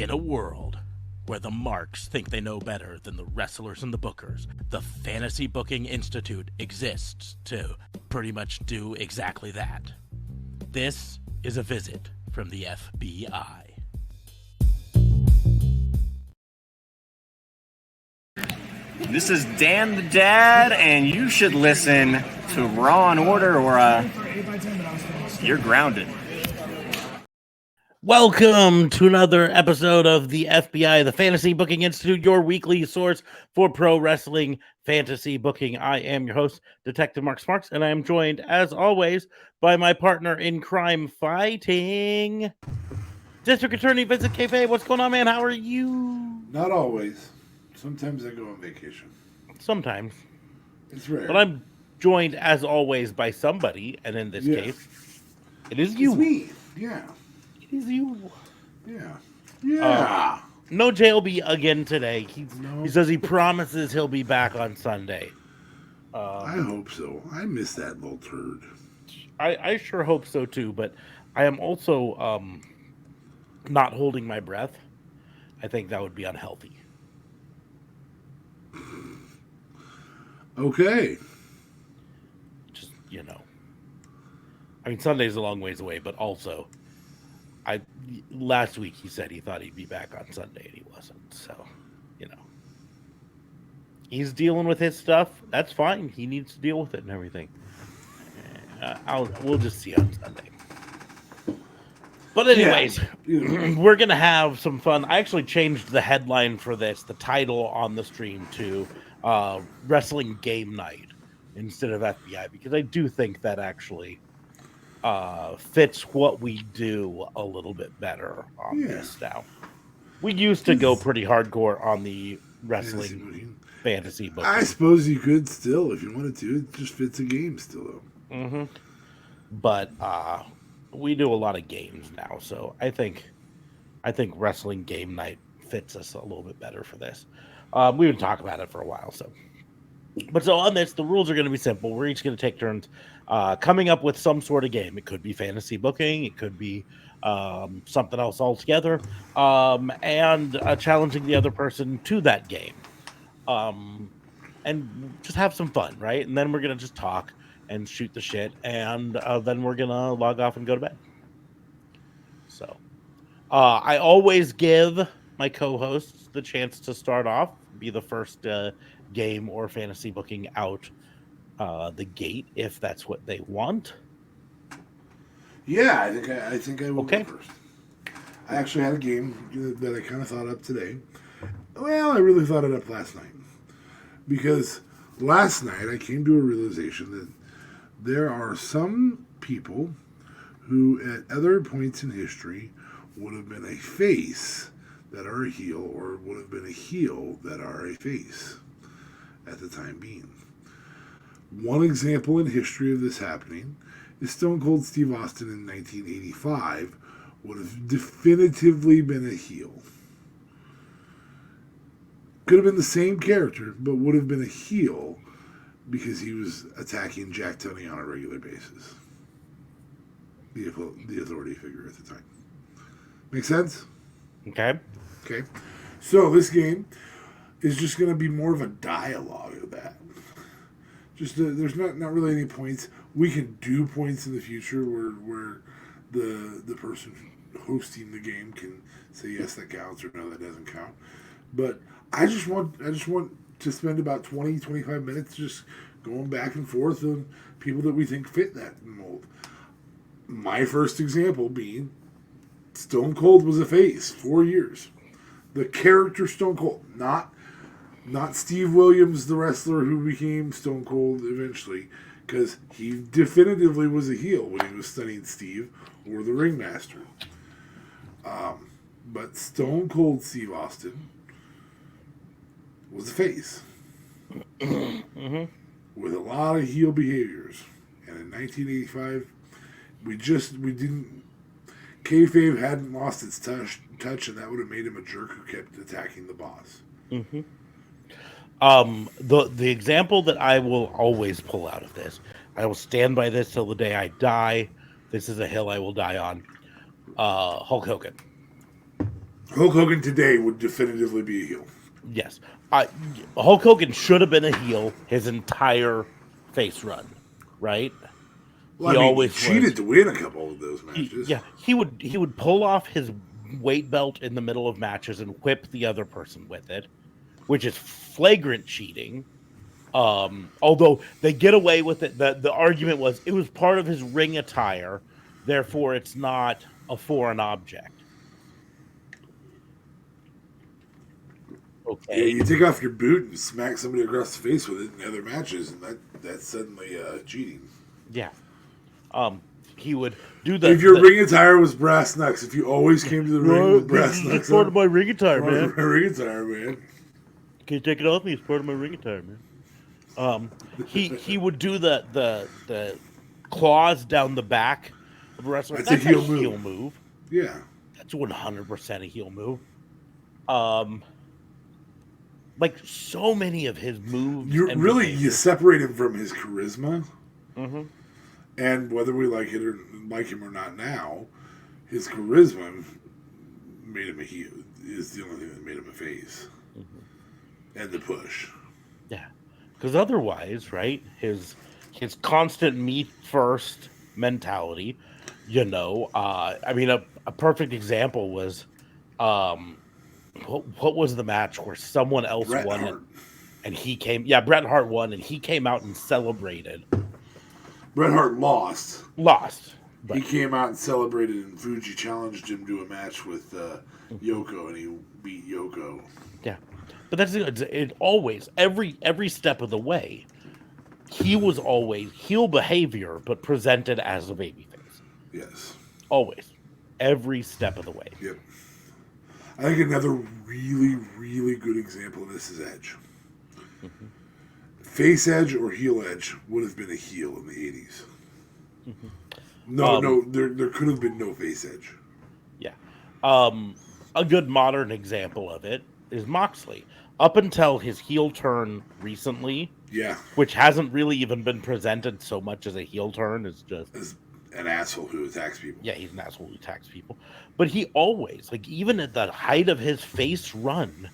In a world where the marks think they know better than the wrestlers and the bookers, the Fantasy Booking Institute exists to pretty much do exactly that. This is a visit from the FBI. This is Dan the Dad, and you should listen to Raw and Order or you're grounded. Welcome to another episode of the FBI, the Fantasy Booking Institute, your weekly source for pro wrestling fantasy booking. I am your host, Detective Mark Sparks, and I am joined, as always, by my partner in crime fighting, District Attorney Vincent Cafe. What's going on, man? How are you? Not always. Sometimes I go on vacation. Sometimes. It's rare. But I'm joined, as always, by somebody, and in this case, it is you. It's me. Yeah. It is you. Yeah. Yeah. No JLB again today. He says he promises he'll be back on Sunday. I hope so. I miss that little turd. I sure hope so too, but I am also not holding my breath. I think that would be unhealthy. Okay. Just, I mean, Sunday's a long ways away, but also, last week he said he thought he'd be back on Sunday and he wasn't. So, he's dealing with his stuff. That's fine. He needs to deal with it and everything. We'll just see on Sunday. But anyways, we're going to have some fun. I actually changed the headline for this, the title on the stream to Wrestling Game Night instead of FBI, because I do think that actually fits what we do a little bit better on this now. We used to go pretty hardcore on the wrestling fantasy book. I suppose you could still, if you wanted to. It just fits a game still, though. Mm-hmm. But we do a lot of games now, so I think Wrestling Game Night fits us a little bit better for this. We've been talking about it for a while, so on this, the rules are going to be simple. We're each going to take turns coming up with some sort of game. It could be fantasy booking, it could be something else altogether, and challenging the other person to that game, and just have some fun, right? And then we're going to just talk and shoot the shit, and then we're going to log off and go to bed. So I always give my co-hosts the chance to start off, be the first game or fantasy booking out the gate if that's what they want. Yeah, I think I will go first. I actually had a game that I kind of thought up today. Well, I really thought it up last night, because last night I came to a realization that there are some people who at other points in history would have been a face that are a heel, or would have been a heel that are a face at the time being. One example in history of this happening is Stone Cold Steve Austin in 1985 would have definitively been a heel. Could have been the same character, but would have been a heel because he was attacking Jack Tunney on a regular basis. The authority figure at the time. Make sense? Okay. Okay. So this game is just going to be more of a dialogue of that. Just there's not really any points. We can do points in the future where the person hosting the game can say yes, that counts, or no, that doesn't count. But I just want to spend about 20-25 minutes just going back and forth on people that we think fit that mold. My first example being Stone Cold was a face 4 years. The character Stone Cold, not Steve Williams, the wrestler who became Stone Cold eventually, because he definitively was a heel when he was studying Steve or the Ringmaster. But Stone Cold Steve Austin was a face with a lot of heel behaviors, and in 1985, we didn't. Kayfabe hadn't lost its touch, and that would have made him a jerk who kept attacking the boss. Mm-hmm. The example that I will always pull out of this, I will stand by this till the day I die. This is a hill I will die on. Hulk Hogan. Hulk Hogan today would definitively be a heel. Yes. Hulk Hogan should have been a heel his entire face run, right? Well, he cheated to win a couple of those matches. He would pull off his weight belt in the middle of matches and whip the other person with it, which is flagrant cheating. Although they get away with it, the argument was it was part of his ring attire, therefore it's not a foreign object. Okay. Yeah, you take off your boot and smack somebody across the face with it in other matches, and that's suddenly cheating. Yeah. He would do that. If your ring attire was brass knucks, if you always came to the ring with brass knucks, it's part of my ring attire, man. My ring attire, man. Can you take it off me? It's part of my ring attire, man. He would do the claws down the back of a wrestler. That's a heel move. Yeah, that's 100% a heel move. Like so many of his moves. You separate him from his charisma. Mm-hmm. And whether we like him or not now, his charisma made him a heel. Is the only thing that made him a face. Mm-hmm. And the push. Yeah, because otherwise, right? His constant me first mentality. You know, I mean, a perfect example was, what was the match where someone else won it, and he came? Yeah, Bret Hart won, and he came out and celebrated. Bret Hart lost. But he came out and celebrated, and Fuji challenged him to a match with Yoko, and he beat Yoko. Yeah, but that's it. Always, every step of the way, he was always heel behavior, but presented as a babyface. Yes, always, every step of the way. Yep. I think another really, really good example of this is Edge. Mm-hmm. Face Edge or heel Edge would have been a heel in the 80s. Mm-hmm. No, there could have been no face Edge. Yeah. A good modern example of it is Moxley. Up until his heel turn recently, which hasn't really even been presented so much as a heel turn, is just as an asshole who attacks people. Yeah, he's an asshole who attacks people. But he always, like, even at the height of his face run,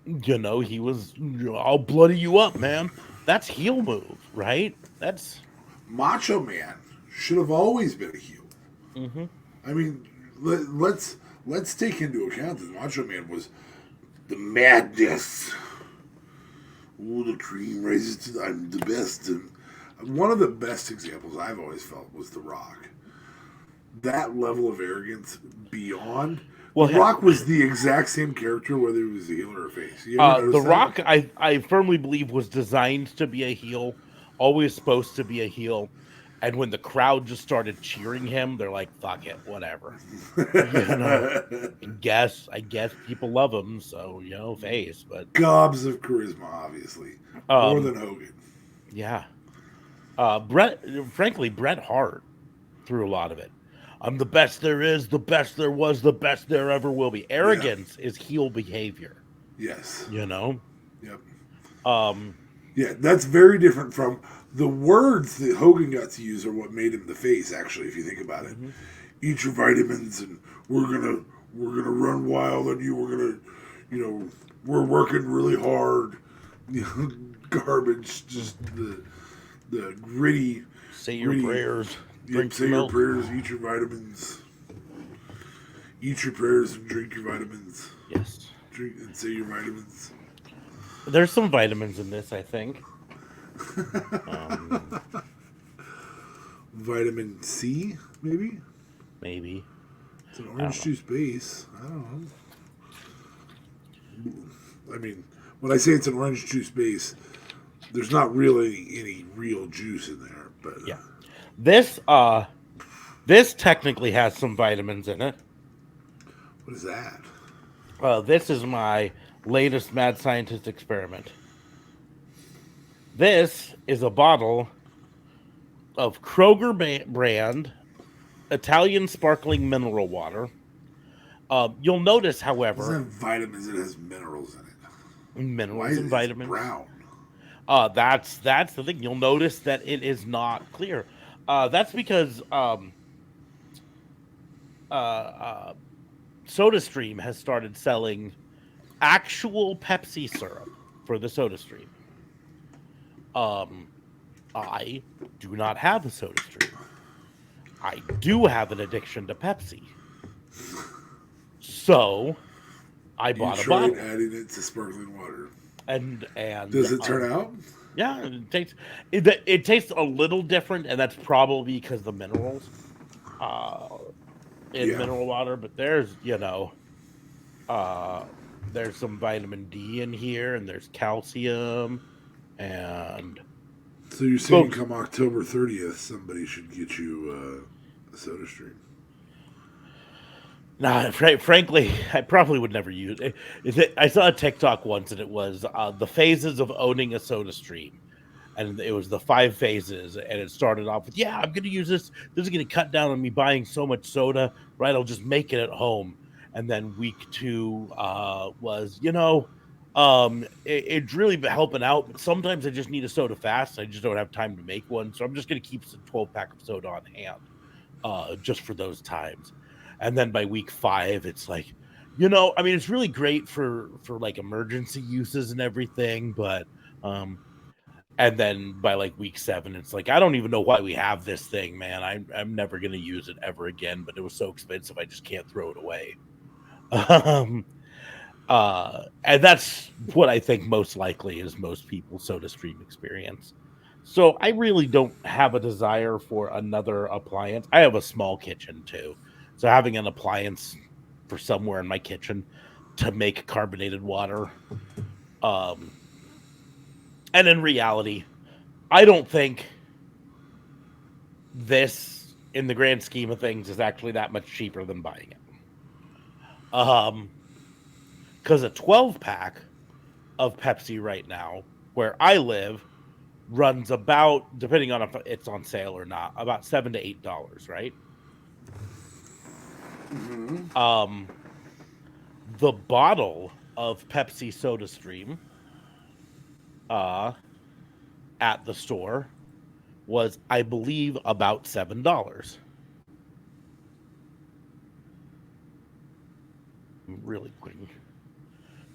you know, he was, I'll bloody you up, man. That's heel move, right? That's Macho Man should have always been a heel. Mm-hmm. I mean, let's take into account that Macho Man was the madness. Oh, the cream rises to I'm the best. And one of the best examples I've always felt was The Rock. That level of arrogance beyond. Well, The Rock was the exact same character whether he was a heel or a face. The Rock, I firmly believe, was designed to be a heel, always supposed to be a heel. And when the crowd just started cheering him, they're like, fuck it, whatever. You know, I guess people love him, so, you know, face. But gobs of charisma, obviously. More than Hogan. Yeah. Bret Hart threw a lot of it. I'm the best there is, the best there was, the best there ever will be. Arrogance is heel behavior. Yes. You know? Yep. Yeah, that's very different from the words that Hogan got to use are what made him the face, actually, if you think about it. Mm-hmm. Eat your vitamins and we're gonna run wild on you. We're gonna, you know, we're working really hard. You know, garbage, just the gritty. Say your prayers. Say your prayers, eat your vitamins. Eat your prayers and drink your vitamins. Yes. Drink and say your vitamins. There's some vitamins in this, I think. Vitamin C, maybe? Maybe. It's an orange juice base. I don't know. I mean, when I say it's an orange juice base, there's not really any real juice in there. But yeah. This technically has some vitamins in it. What is that? This is my latest mad scientist experiment. This is a bottle of Kroger brand Italian sparkling mineral water. You'll notice, however, it doesn't have vitamins. It has minerals in it. Minerals and vitamins. Brown. That's the thing. You'll notice that it is not clear. SodaStream has started selling actual Pepsi syrup for the SodaStream. I do not have a SodaStream. I do have an addiction to Pepsi. So I You bought a tried bottle. adding it to sparkling water. And Does it turn out? Yeah, it tastes a little different, and that's probably because the minerals in Yeah. mineral water, but uh there's some vitamin D in here, and there's calcium, and So you're saying folks. come October 30th, somebody should get you a Soda Stream. Nah, frankly, I probably would never use it. I saw a TikTok once, and it was the phases of owning a Soda Stream, and it was the 5 phases, and it started off with, "Yeah, I'm going to use this. This is going to cut down on me buying so much soda, right? I'll just make it at home." And then week 2 was, it's really been helping out, but sometimes I just need a soda fast. I just don't have time to make one, so I'm just going to keep a 12-pack of soda on hand, just for those times. And then by week 5, it's like, I mean, it's really great for like emergency uses and everything, but and then by like week 7, it's like, I don't even know why we have this thing, man. I'm never gonna use it ever again, but it was so expensive I just can't throw it away. um and that's what I think most likely is most people's soda stream experience. So I really don't have a desire for another appliance. I have a small kitchen too. So having an appliance for somewhere in my kitchen to make carbonated water, um and in reality, I don't think this, in the grand scheme of things, is actually that much cheaper than buying it. Because a 12-pack of Pepsi right now, where I live, runs about, depending on if it's on sale or not, about $7 to $8, right? The bottle of Pepsi Soda Stream uh, at the store was, I believe, about $7. I'm really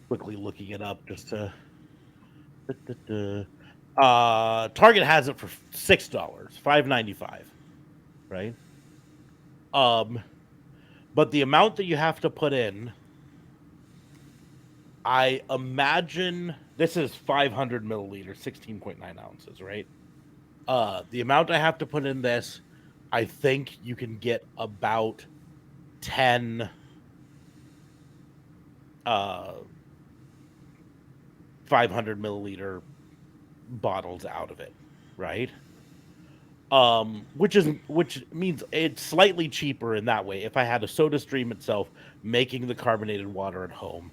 quickly looking it up just to. Target has it for $6, $5.95, right? Um, but the amount that you have to put in, I imagine this is 500 milliliters, 16.9 ounces, right? The amount I have to put in this, I think you can get about 10 uh 500 milliliter bottles out of it, right? Which means it's slightly cheaper in that way. If I had a soda stream itself, making the carbonated water at home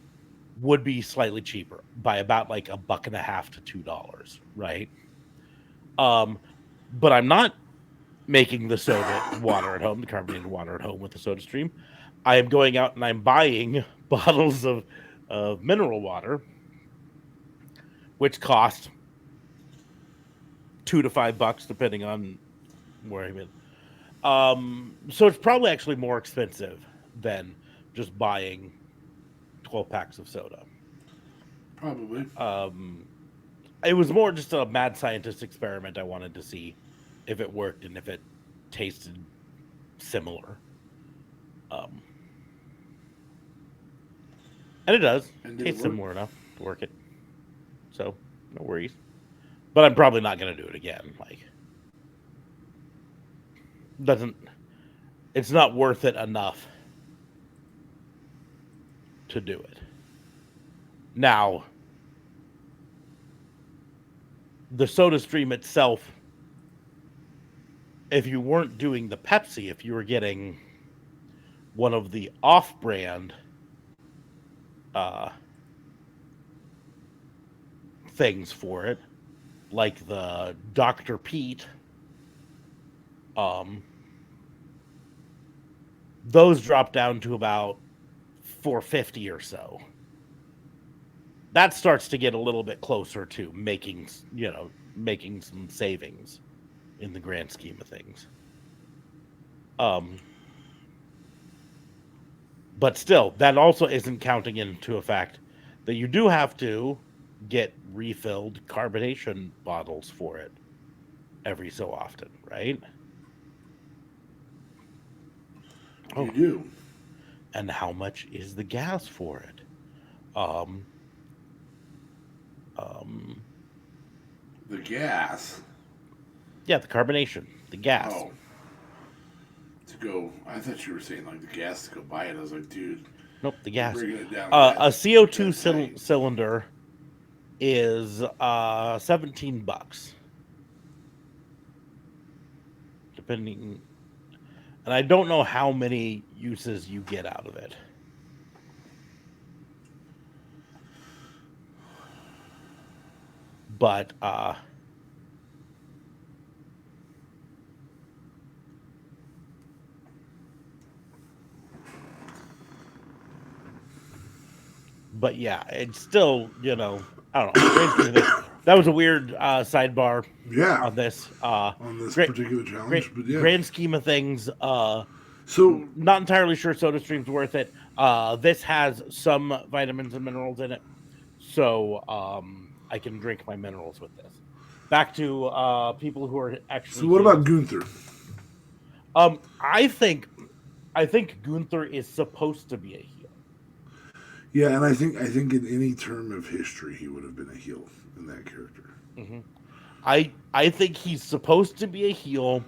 would be slightly cheaper by about like $1.50 to $2, right? But I'm not making the soda water at home, the carbonated water at home with the soda stream. I am going out and I'm buying bottles of mineral water, which cost $2 to $5 depending on where I'm in. So it's probably actually more expensive than just buying 12 packs of soda. Probably. It was more just a mad scientist experiment. I wanted to see if it worked and if it tasted similar. Um, and it does. And Tastes work? similar enough to work it. So, no worries. But I'm probably not going to do it again. Like, doesn't, it's not worth it enough to do it. Now, the soda stream itself, if you weren't doing the Pepsi, if you were getting one of the off-brand things for it, like the Dr. Pete, those drop down to about $4.50 or so. That starts to get a little bit closer to making some savings in the grand scheme of things. But still, that also isn't counting into a fact that you do have to get refilled carbonation bottles for it every so often, right? You Oh, do. and how much is the gas for it? Um, um, The gas. yeah, the carbonation, the gas. Oh, to go. I thought you were saying like the gas to go buy it. I was like, dude, Nope, the you're gas. breaking it down A CO2 that tight. cylinder is $17, depending. And I don't know how many uses you get out of it. But yeah, it's still, I don't know. Grand scheme of things, that was a weird sidebar Yeah, on this. on this Great, particular challenge, but yeah. grand scheme of things. So Not entirely sure SodaStream's worth it. This has some vitamins and minerals in it, so I can drink my minerals with this. Back to people who are actually what about heels. Gunther? Um, I think I think Gunther is supposed to be a heel. Yeah, and I think in any term of history he would have been a heel in that character. Hmm. I think he's supposed to be a heel,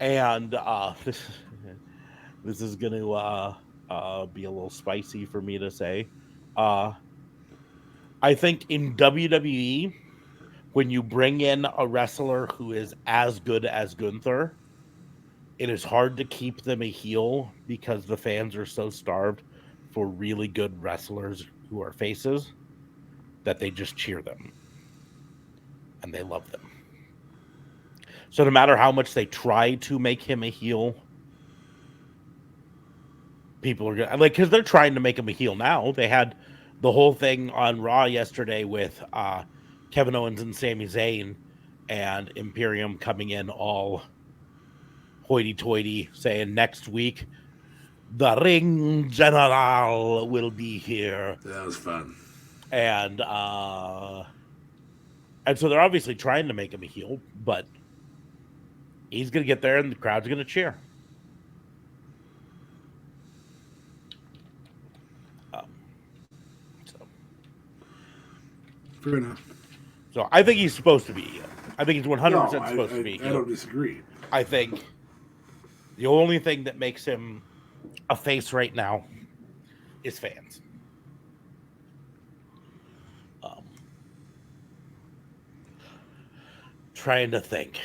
and this is going to be a little spicy for me to say. Uh, I think in WWE, when you bring in a wrestler who is as good as Gunther, it is hard to keep them a heel because the fans are so starved for really good wrestlers who are faces that they just cheer them and they love them. So no matter how much they try to make him a heel, people are gonna like because they're trying to make him a heel now. They had the whole thing on Raw yesterday with Kevin Owens and Sami Zayn and Imperium coming in all hoity-toity, saying next week the ring general will be here, That was fun. and uh, and so they're obviously trying to make him a heel, but he's gonna get there and the crowd's gonna cheer. Um, so. Fair enough. So I think he's supposed to be a heel. I think he's No, 100% supposed to be a I heel. don't disagree. I think the only thing that makes him a face right now is fans. Um, trying to think.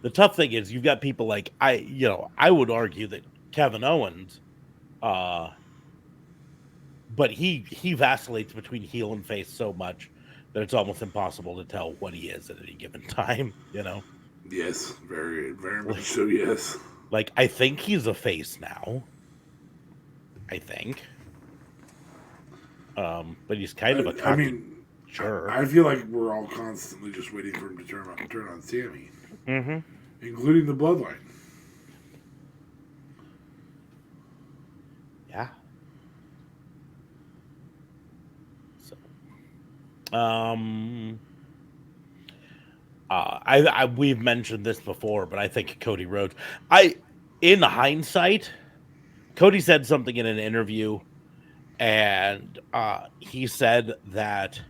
The tough thing is you've got people like I would argue that Kevin Owens, uh, but he vacillates between heel and face so much that it's almost impossible to tell what he is at any given time. Yes, very, very much Like, so. Yes. like I think he's a face now. I think. But he's kind of a I cocky mean, jerk. I feel like we're all constantly just waiting for him to turn on Sammy, Mm-hmm. including the bloodline. Yeah. So, um, we've mentioned this before, but I think Cody Rhodes. In hindsight, Cody said something in an interview, and he said that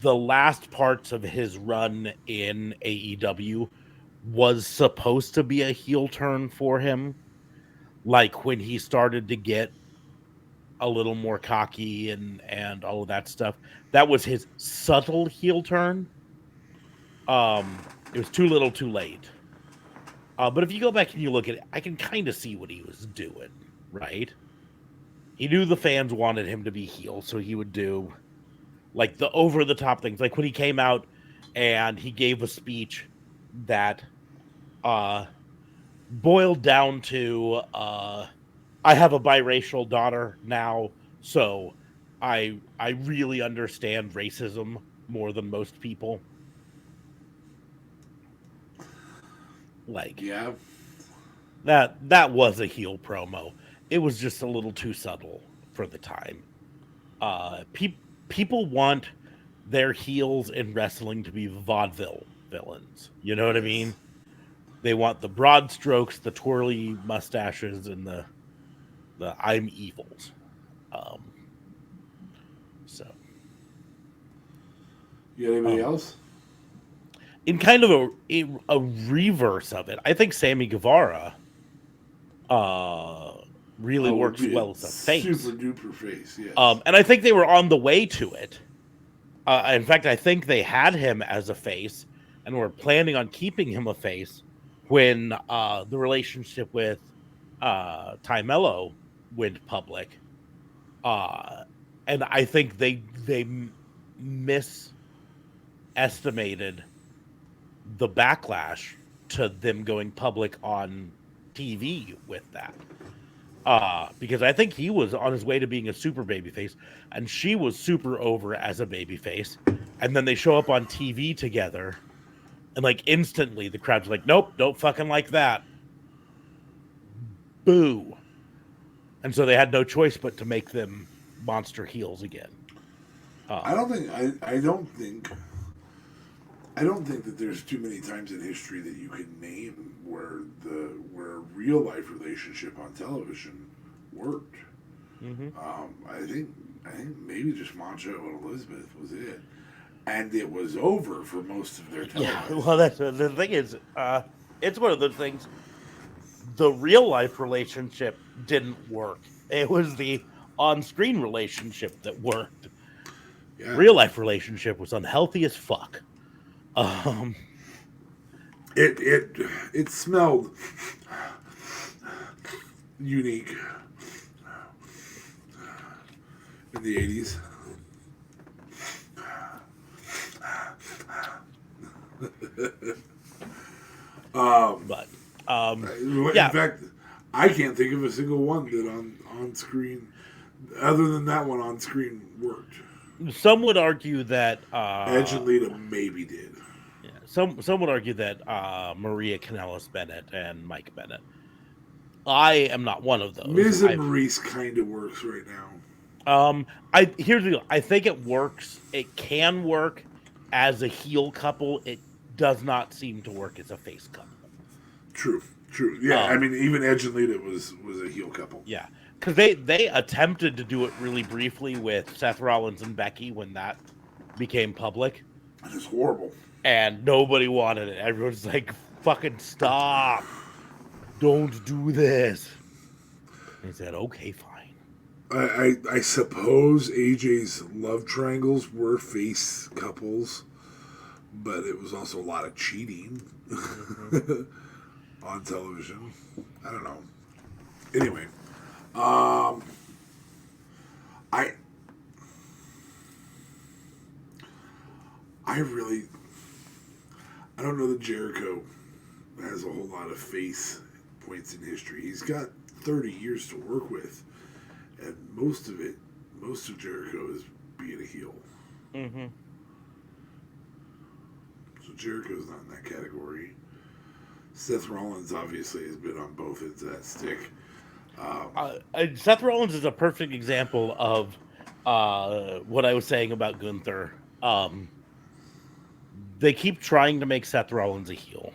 the last parts of his run in AEW was supposed to be a heel turn for him, like when he started to get a little more cocky and all of that stuff. That was his subtle heel turn. It was too little, too late. But if you go back and you look at it, I can kind of see what he was doing, right? He knew the fans wanted him to be heel, so he would do like the over the top things. Like when he came out and he gave a speech that uh boiled down to I have a biracial daughter now, so I really understand racism more than most people. Like Yeah. that was a heel promo. It was just a little too subtle for the time. Uh, pe- People want their heels in wrestling to be vaudeville villains. You know what I Yes. mean? They want the broad strokes, the twirly mustaches, and the I'm evils. Um, so, You got anybody um, else? in kind of a reverse of it, I think Sammy Guevara uh, really Oh, would works be a well as a super face. duper face. Yes. And I think they were on the way to it. In fact, I think they had him as a face and were planning on keeping him a face when the relationship with Ty Mello went public. Uh, and I think they misestimated the backlash to them going public on TV with that. Because I think he was on his way to being a super babyface, and she was super over as a babyface. And then they show up on TV together, and like instantly the crowd's like, "Nope, don't fucking like that." Boo! And so they had no choice but to make them monster heels again. I Um, don't think I don't think that there's too many times in history that you can name where a real life relationship on television worked. mhm. I think maybe just Macho and Elizabeth was it, and it was over for most of their Yeah, televised. well, that's the thing is, it's one of those things. The real life relationship didn't work. It was the on-screen relationship that worked. Yeah, Real life relationship was unhealthy as fuck. Um, it smelled unique in the '80s. but In yeah, fact, I can't think of a single one that on screen, other than that one on screen worked. some would argue that Edge and Lita maybe did. yeah, some would argue that Maria Kanellis Bennett and Mike Bennett. I am not one of those. Miz and Maurice kind of works right now. Here's the deal. I think it works. It can work as a heel couple. It does not seem to work as a face couple. True, true. Yeah, I Um, mean, even Edge and Lita was a heel couple. yeah, because they attempted to do it really briefly with Seth Rollins and Becky when that became public, It is horrible. and nobody wanted it. Everyone's like, "Fucking stop! Don't do this." And he said, "Okay, fine." I suppose AJ's love triangles were face couples, but it was also a lot of cheating on television. I don't know. Anyway, I I really I don't know that Jericho has a whole lot of face points in history. He's got 30 years to work with, and most of Jericho is being a heel. Mm-hmm. So Jericho's not in that category. Seth Rollins obviously has been on both ends of that stick. Seth Rollins is a perfect example of what I was saying about Gunther. They keep trying to make Seth Rollins a heel.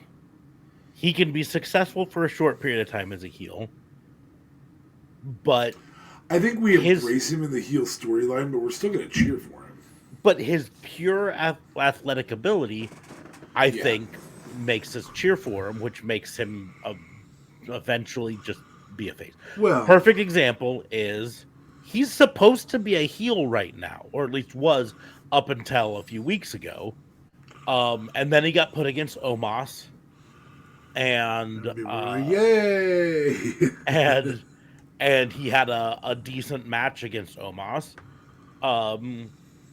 He can be successful for a short period of time as a heel, but I think we his embrace him in the heel storyline, but we're still going to cheer for him. his pure athletic ability, I Yeah. think, makes us cheer for him, which makes him eventually just be a face. Well, Perfect example is he's supposed to be a heel right now, or at least was up until a few weeks ago. And then he got put against Omos, and and people were like, yay! and and he had a decent match against Omos.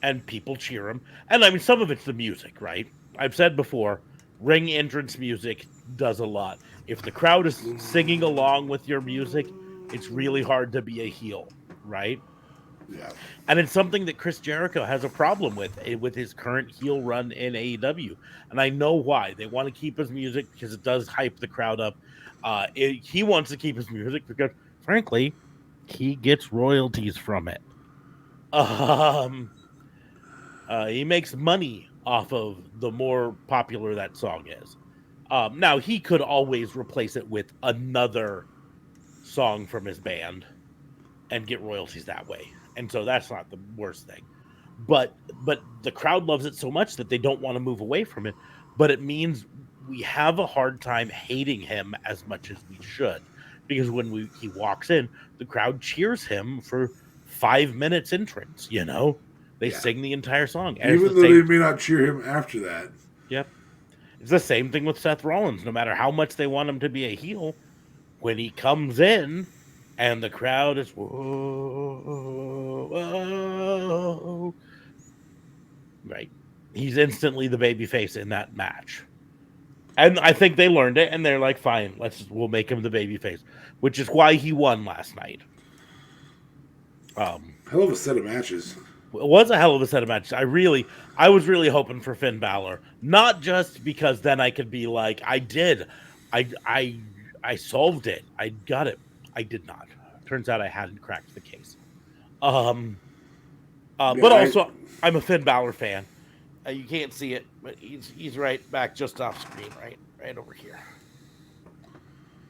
And people cheer him. And I mean, some of it's the music, right? I've said before, ring entrance music does a lot. If the crowd is singing along with your music, it's really hard to be a heel, right? Yeah. And it's something that Chris Jericho has a problem with his current heel run in AEW. And I know why. They want to keep his music because it does hype the crowd up. He wants to keep his music because, frankly, he gets royalties from it. Um, he makes money off of the more popular that song is. Now, he could always replace it with another song from his band and get royalties that way. And so that's not the worst thing. But the crowd loves it so much that they don't want to move away from it. But it means we have a hard time hating him as much as we should. Because when he walks in, the crowd cheers him for 5 minutes entrance, you know? They Yeah. sing the entire song. And it's Even the though they same. may not cheer him after that. Yep. It's the same thing with Seth Rollins. No matter how much they want him to be a heel, when he comes in and the crowd is whoa, whoa, right, he's instantly the baby face in that match. And I think they learned it and they're like, fine, we'll make him the baby face, which is why he won last night. Hell of a set of matches. It was a hell of a set of matches. I was really hoping for Finn Balor, not just because then I could be like, I solved it, I got it. I did not. Turns out I hadn't cracked the case. But also I'm a Finn Balor fan. You can't see it, but he's right back just off screen, right over here.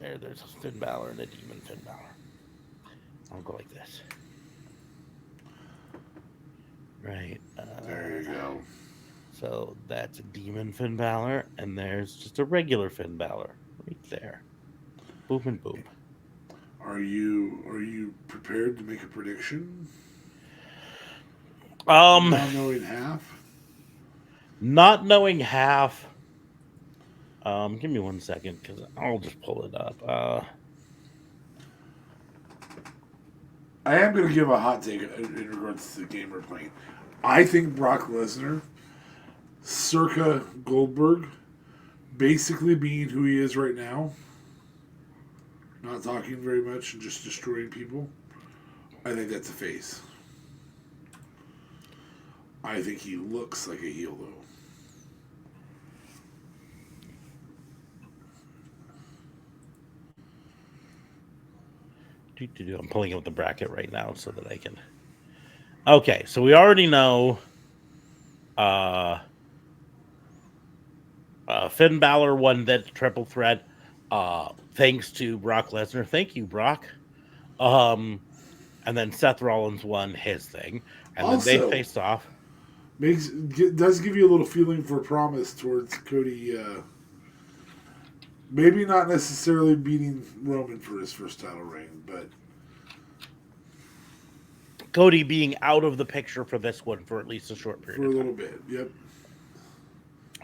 There's a Finn Balor and a demon Finn Balor. I'll go like this. Right. There you go. So that's a demon Finn Balor, and there's just a regular Finn Balor right there. Boom and boom. Are you prepared to make a prediction? Not knowing half. Not knowing half. Give me 1 second because I'll just pull it up. I am going to give a hot take in regards to the game we're playing. I think Brock Lesnar, circa Goldberg, basically being who he is right now, not talking very much and just destroying people, I think that's a face. I think he looks like a heel, though. I'm pulling up the bracket right now so that I can. Okay, so we already know Finn Balor won that triple threat thanks to Brock Lesnar. Thank you, Brock. And then Seth Rollins won his thing, and also, then they faced off. Does give you a little feeling for promise towards Cody. Maybe not necessarily beating Roman for his first title reign, but Cody being out of the picture for this one for at least a short period. For a little bit, yep.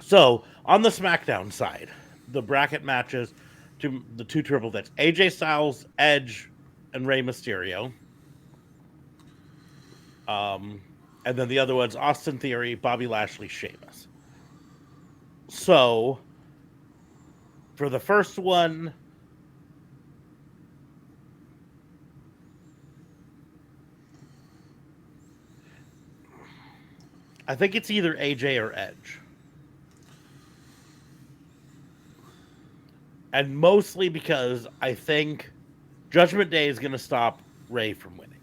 So on the SmackDown side, the bracket matches to the two triple threats: AJ Styles, Edge, and Rey Mysterio. And then the other one's Austin Theory, Bobby Lashley, Sheamus. So for the first one, I think it's either AJ or Edge. And mostly because I think Judgment Day is going to stop Rey from winning,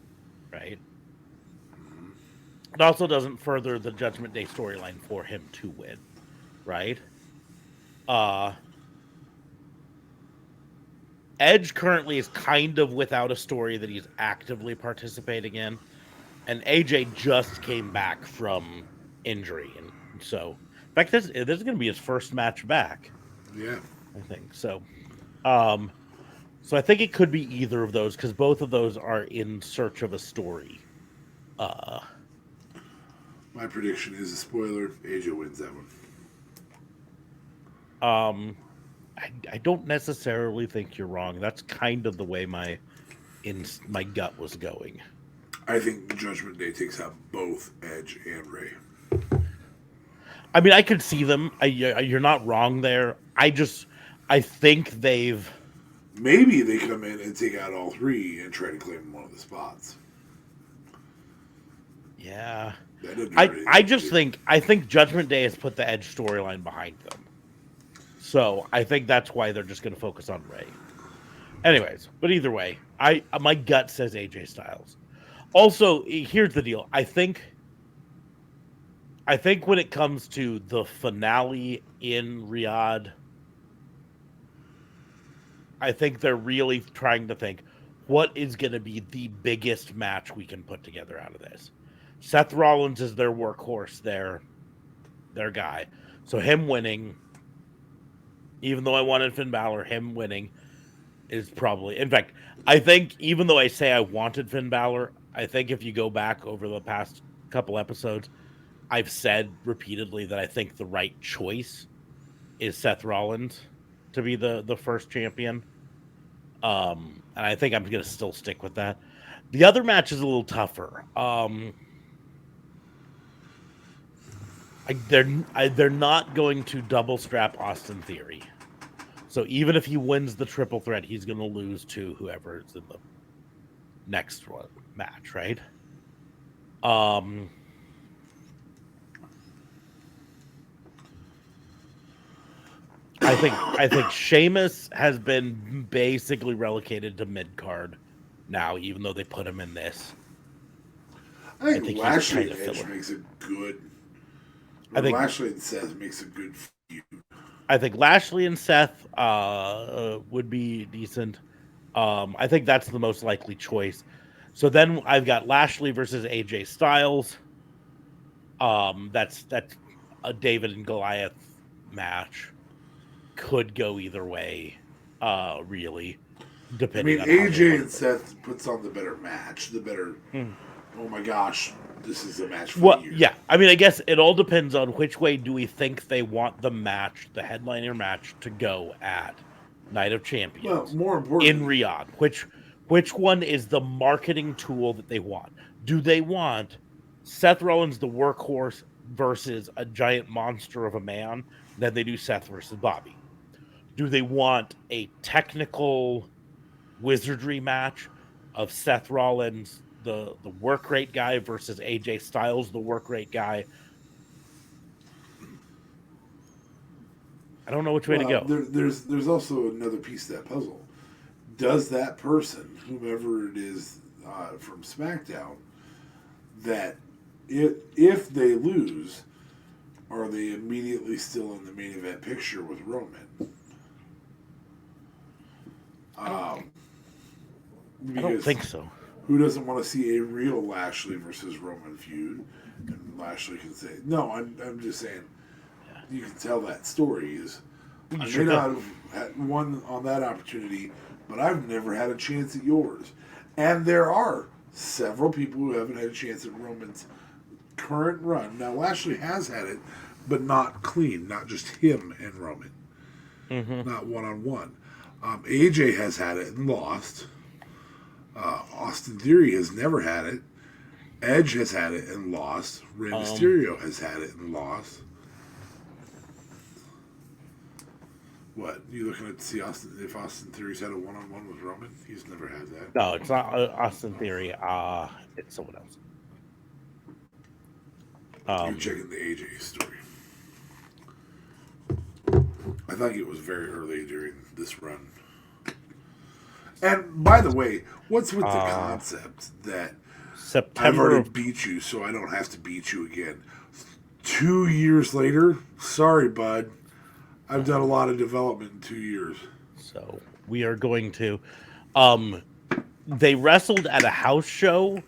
right? It also doesn't further the Judgment Day storyline for him to win, right? Edge currently is kind of without a story that he's actively participating in. And AJ just came back from injury. And so, in fact, this is going to be his first match back. Yeah. I think so. So I think it could be either of those because both of those are in search of a story. My prediction is a spoiler. AJ wins that one. I don't necessarily think you're wrong. That's kind of the way my gut was going. I think Judgment Day takes out both Edge and Rey. I mean, I could see them. You're not wrong there. I think they've... Maybe they come in and take out all three and try to claim one of the spots. Yeah. That doesn't hurt anything, I think Judgment Day has put the Edge storyline behind them. So I think that's why they're just going to focus on Ray. Anyways, but either way, my gut says AJ Styles. Also, here's the deal. I think when it comes to the finale in Riyadh, I think they're really trying to think, what is going to be the biggest match we can put together out of this? Seth Rollins is their workhorse, their guy. So him winning, even though I wanted Finn Balor, him winning is probably... In fact, I think even though I say I wanted Finn Balor, I think if you go back over the past couple episodes, I've said repeatedly that I think the right choice is Seth Rollins to be the first champion. And I think I'm going to still stick with that. The other match is a little tougher. They're not going to double strap Austin Theory. So even if he wins the triple threat, he's going to lose to whoever is in the next one match, right? I think Sheamus has been basically relegated to mid card now, even though they put him in this. I think Lashley and Edge makes a good. I think Lashley and Seth makes a good feud. I think Lashley and Seth would be decent. I think that's the most likely choice. So then I've got Lashley versus AJ Styles. That's a David and Goliath match. Could go either way, really. Depending on AJ and Seth puts on the better match. The better. Oh my gosh, this is a match for you. Yeah. I mean, I guess it all depends on which way do we think they want the match, the headliner match, to go at Night of Champions. Well, more importantly, in Riyadh, which one is the marketing tool that they want? Do they want Seth Rollins, the workhorse, versus a giant monster of a man? Then they do Seth versus Bobby. Do they want a technical wizardry match of Seth Rollins, the work rate guy, versus AJ Styles, the work rate guy? I don't know which way to go. There's also another piece of that puzzle. Does that person, whomever it is from SmackDown, that if they lose, are they immediately still in the main event picture with Roman? I don't think so. Who doesn't want to see a real Lashley versus Roman feud? And Lashley can say, no, I'm just saying, you can tell that story is, I may not have had won on that opportunity, but I've never had a chance at yours. And there are several people who haven't had a chance at Roman's current run. Now, Lashley has had it, but not clean, not just him and Roman. Not one-on-one. AJ has had it and lost. Austin Theory has never had it. Edge has had it and lost. Rey Mysterio has had it and lost. What? You looking to see if Austin Theory's had a one-on-one with Roman? He's never had that. No, it's not Austin Theory. It's someone else. You're checking the AJ story. I think it was very early during this run. And by the way, what's with the concept that September I've already beat you, so I don't have to beat you again? 2 years later, sorry, bud. I've done a lot of development in 2 years. So we are going to. They wrestled at a house show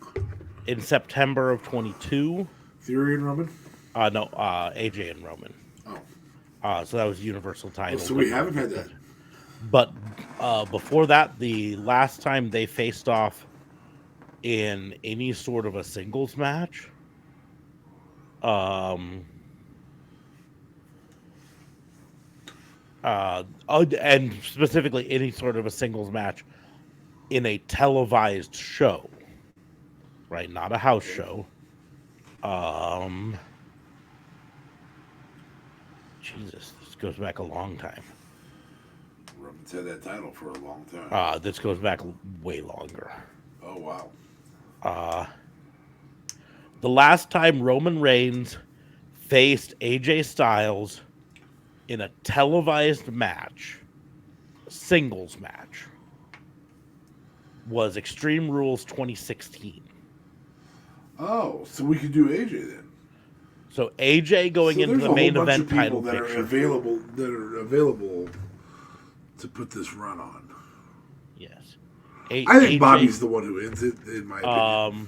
in September of 22. Theory and Roman? No, AJ and Roman. Oh. So that was Universal title. So we haven't had that. But before that, the last time they faced off in any sort of a singles match, and specifically any sort of a singles match in a televised show, right? Not a house show. Jesus, this goes back a long time. Roman's had that title for a long time. This goes back way longer. Oh, wow. The last time Roman Reigns faced AJ Styles in a televised match, singles match, was Extreme Rules 2016. Oh, so we could do AJ then. So AJ going into the main event title that picture. are available to put this run on. Yes. I think Bobby's the one who ends it, in my opinion.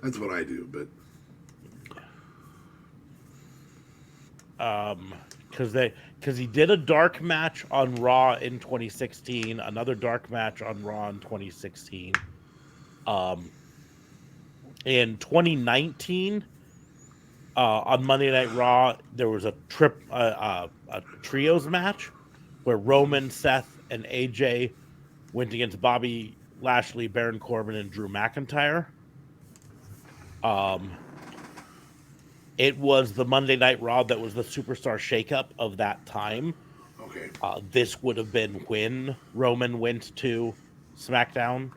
That's what I do, but because he did a dark match on Raw in 2016, another dark match on Raw in 2016. In 2019, on Monday Night Raw, there was a trios match where Roman, Seth, and AJ went against Bobby Lashley, Baron Corbin, and Drew McIntyre. It was the Monday Night Raw that was the superstar shakeup of that time. okay. This would have been when Roman went to SmackDown,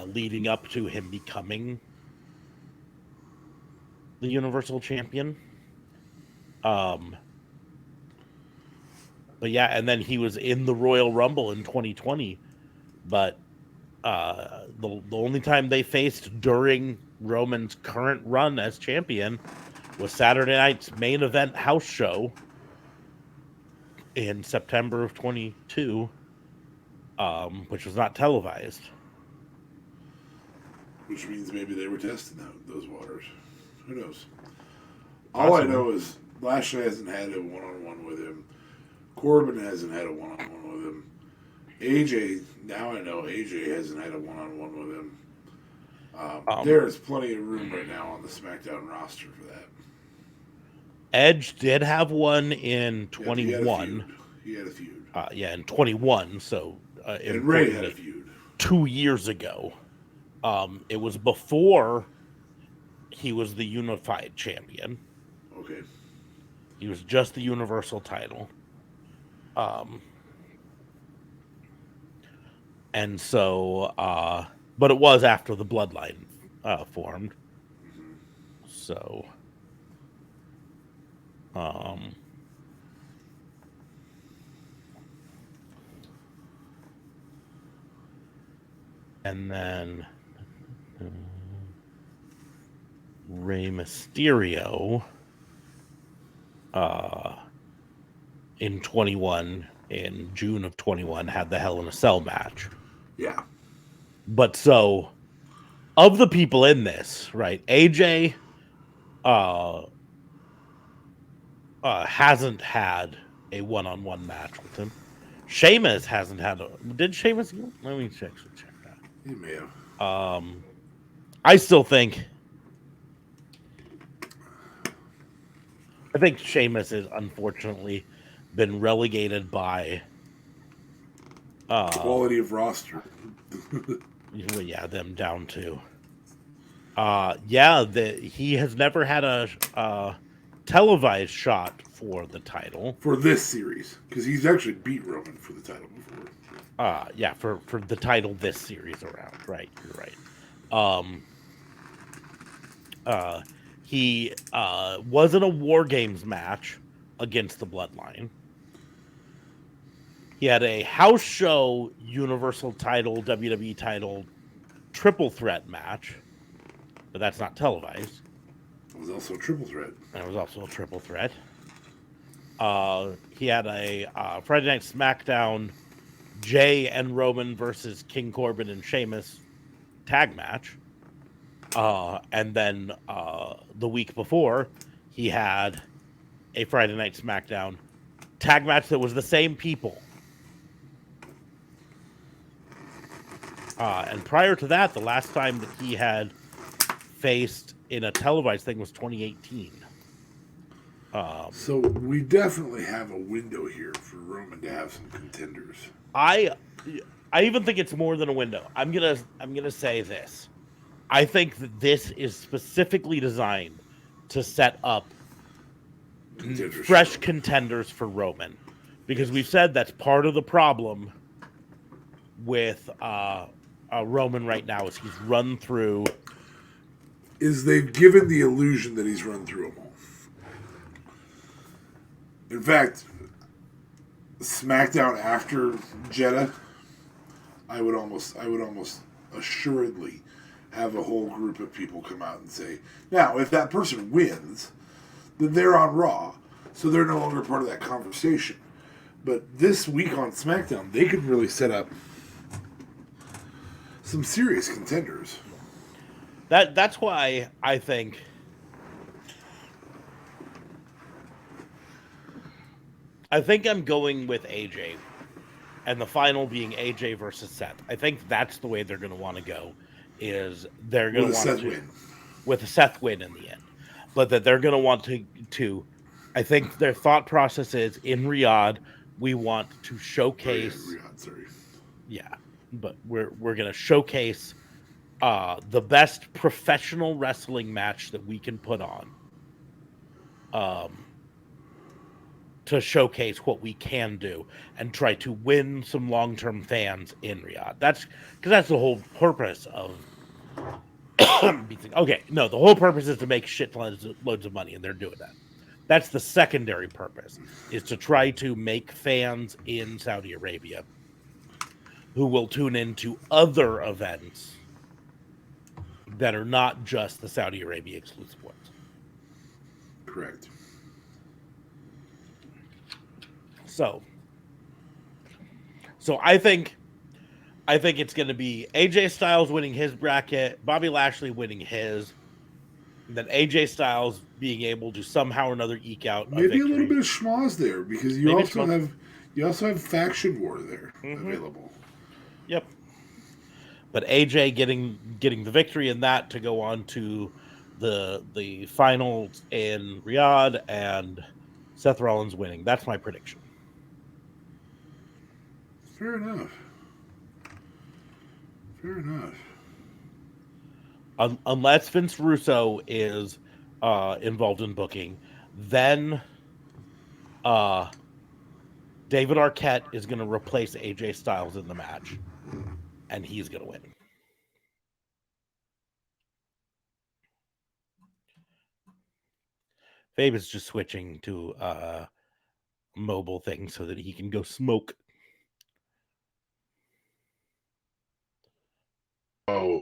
leading up to him becoming the Universal Champion. But yeah, and then he was in the Royal Rumble in 2020. But the only time they faced during Roman's current run as champion was Saturday night's main event house show in September of 22, which was not televised. Which means maybe they were testing out those waters. Who knows? All I know is Lashley hasn't had a one-on-one with him. Corbin hasn't had a one-on-one with him. AJ, now I know AJ hasn't had a one-on-one with him. There is plenty of room right now on the SmackDown roster for that. Edge did have one in 21. He had a feud. Yeah, in 21. So, and Ray had a feud 2 years ago. It was before he was the unified champion. Okay. He was just the Universal title. And so, but it was after the Bloodline formed. Mm-hmm. So, and then Rey Mysterio in 21, in June of 21, had the Hell in a Cell match. Yeah. But so, of the people in this, right, AJ hasn't had a one-on-one match with him. Sheamus hasn't had a... Did Sheamus... Let me check that. He may have. I still think... I think Sheamus has unfortunately been relegated by... quality of roster. Yeah, them down to... he has never had a televised shot for the title. For this series. Because he's actually beat Roman for the title before. Yeah, for the title this series around. Right, you're right. He was in a War Games match against the Bloodline. He had a house show Universal title, WWE title, triple threat match, but that's not televised. It was also a triple threat. And it was also a triple threat. He had a Friday Night SmackDown Jay and Roman versus King Corbin and Sheamus tag match. And then the week before, he had a Friday Night SmackDown tag match that was the same people. And prior to that, the last time that he had faced in a televised thing was 2018. So we definitely have a window here for Roman to have some contenders. I even think it's more than a window. I'm gonna say this. I think that this is specifically designed to set up fresh contenders for Roman, because we've said that's part of the problem with Roman right now is he's run through is they've given the illusion that he's run through them all. In fact, SmackDown after Jeddah, I would almost assuredly have a whole group of people come out and say, now, if that person wins, then they're on Raw, so they're no longer part of that conversation. But this week on SmackDown, they could really set up some serious contenders. That's why I think I'm going with AJ, and the final being AJ versus Seth. I think that's the way they're going to want to go. Is they're going to want to with a Seth win in the end, but that they're going to want to. I think their thought process is in Riyadh, we want to showcase. Oh, yeah, Riyadh, sorry. Yeah, but we're going to showcase the best professional wrestling match that we can put on. To showcase what we can do and try to win some long-term fans in Riyadh. That's because that's the whole purpose of. Okay, no, the whole purpose is to make loads of money, and they're doing that. That's the secondary purpose, is to try to make fans in Saudi Arabia who will tune into other events that are not just the Saudi Arabia exclusive ones. Correct. So I think it's going to be AJ Styles winning his bracket, Bobby Lashley winning his, and then AJ Styles being able to somehow or another eke out maybe a little bit of schmoz there, because you also have faction war there available. Yep. But AJ getting the victory in that to go on to the finals in Riyadh, and Seth Rollins winning. That's my prediction. Fair enough. Unless Vince Russo is involved in booking, then David Arquette is going to replace AJ Styles in the match, and he's going to win. Fabe is just switching to mobile thing so that he can go smoke. Oh,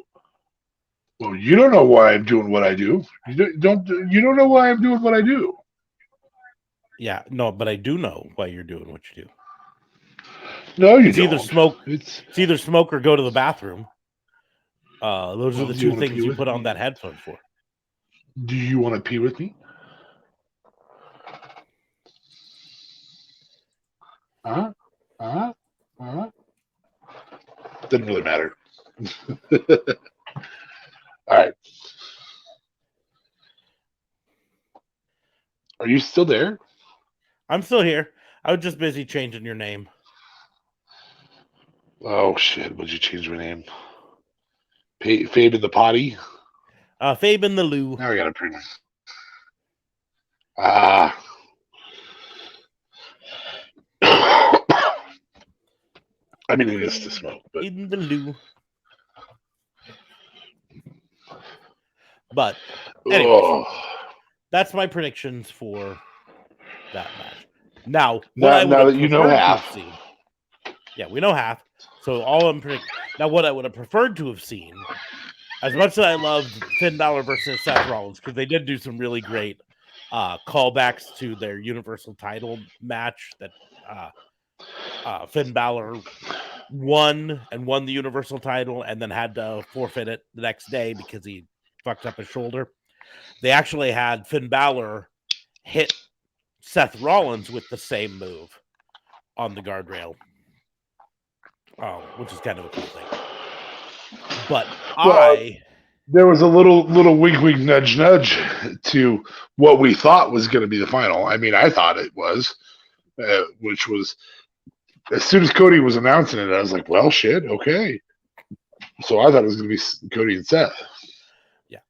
well, you don't know why I'm doing what I do. You don't know why I'm doing what I do. Yeah, no, but I do know why you're doing what you do. No, you it's don't. It's either smoke or go to the bathroom. Those are the two things you put on that headphone for. Do you want to pee with me? Didn't really matter. All right. Are you still there? I'm still here. I was just busy changing your name. Oh, shit. What'd you change my name? Fabe in the potty? Fabe in the loo. Now I got to print it. I mean, it is to smoke, but in the loo. But anyways, that's my predictions for that match. Now that you know half. Yeah, we know half. So all I'm predicting. Now, what I would have preferred to have seen, as much as I loved Finn Balor versus Seth Rollins, because they did do some really great callbacks to their Universal title match that Finn Balor won the Universal title and then had to forfeit it the next day because he fucked up his shoulder. They actually had Finn Balor hit Seth Rollins with the same move on the guardrail, which is kind of a cool thing. But there was a little wink, nudge to what we thought was going to be the final. I mean, I thought it was, which was as soon as Cody was announcing it, I was like, well, shit, okay. So I thought it was going to be Cody and Seth. Yeah,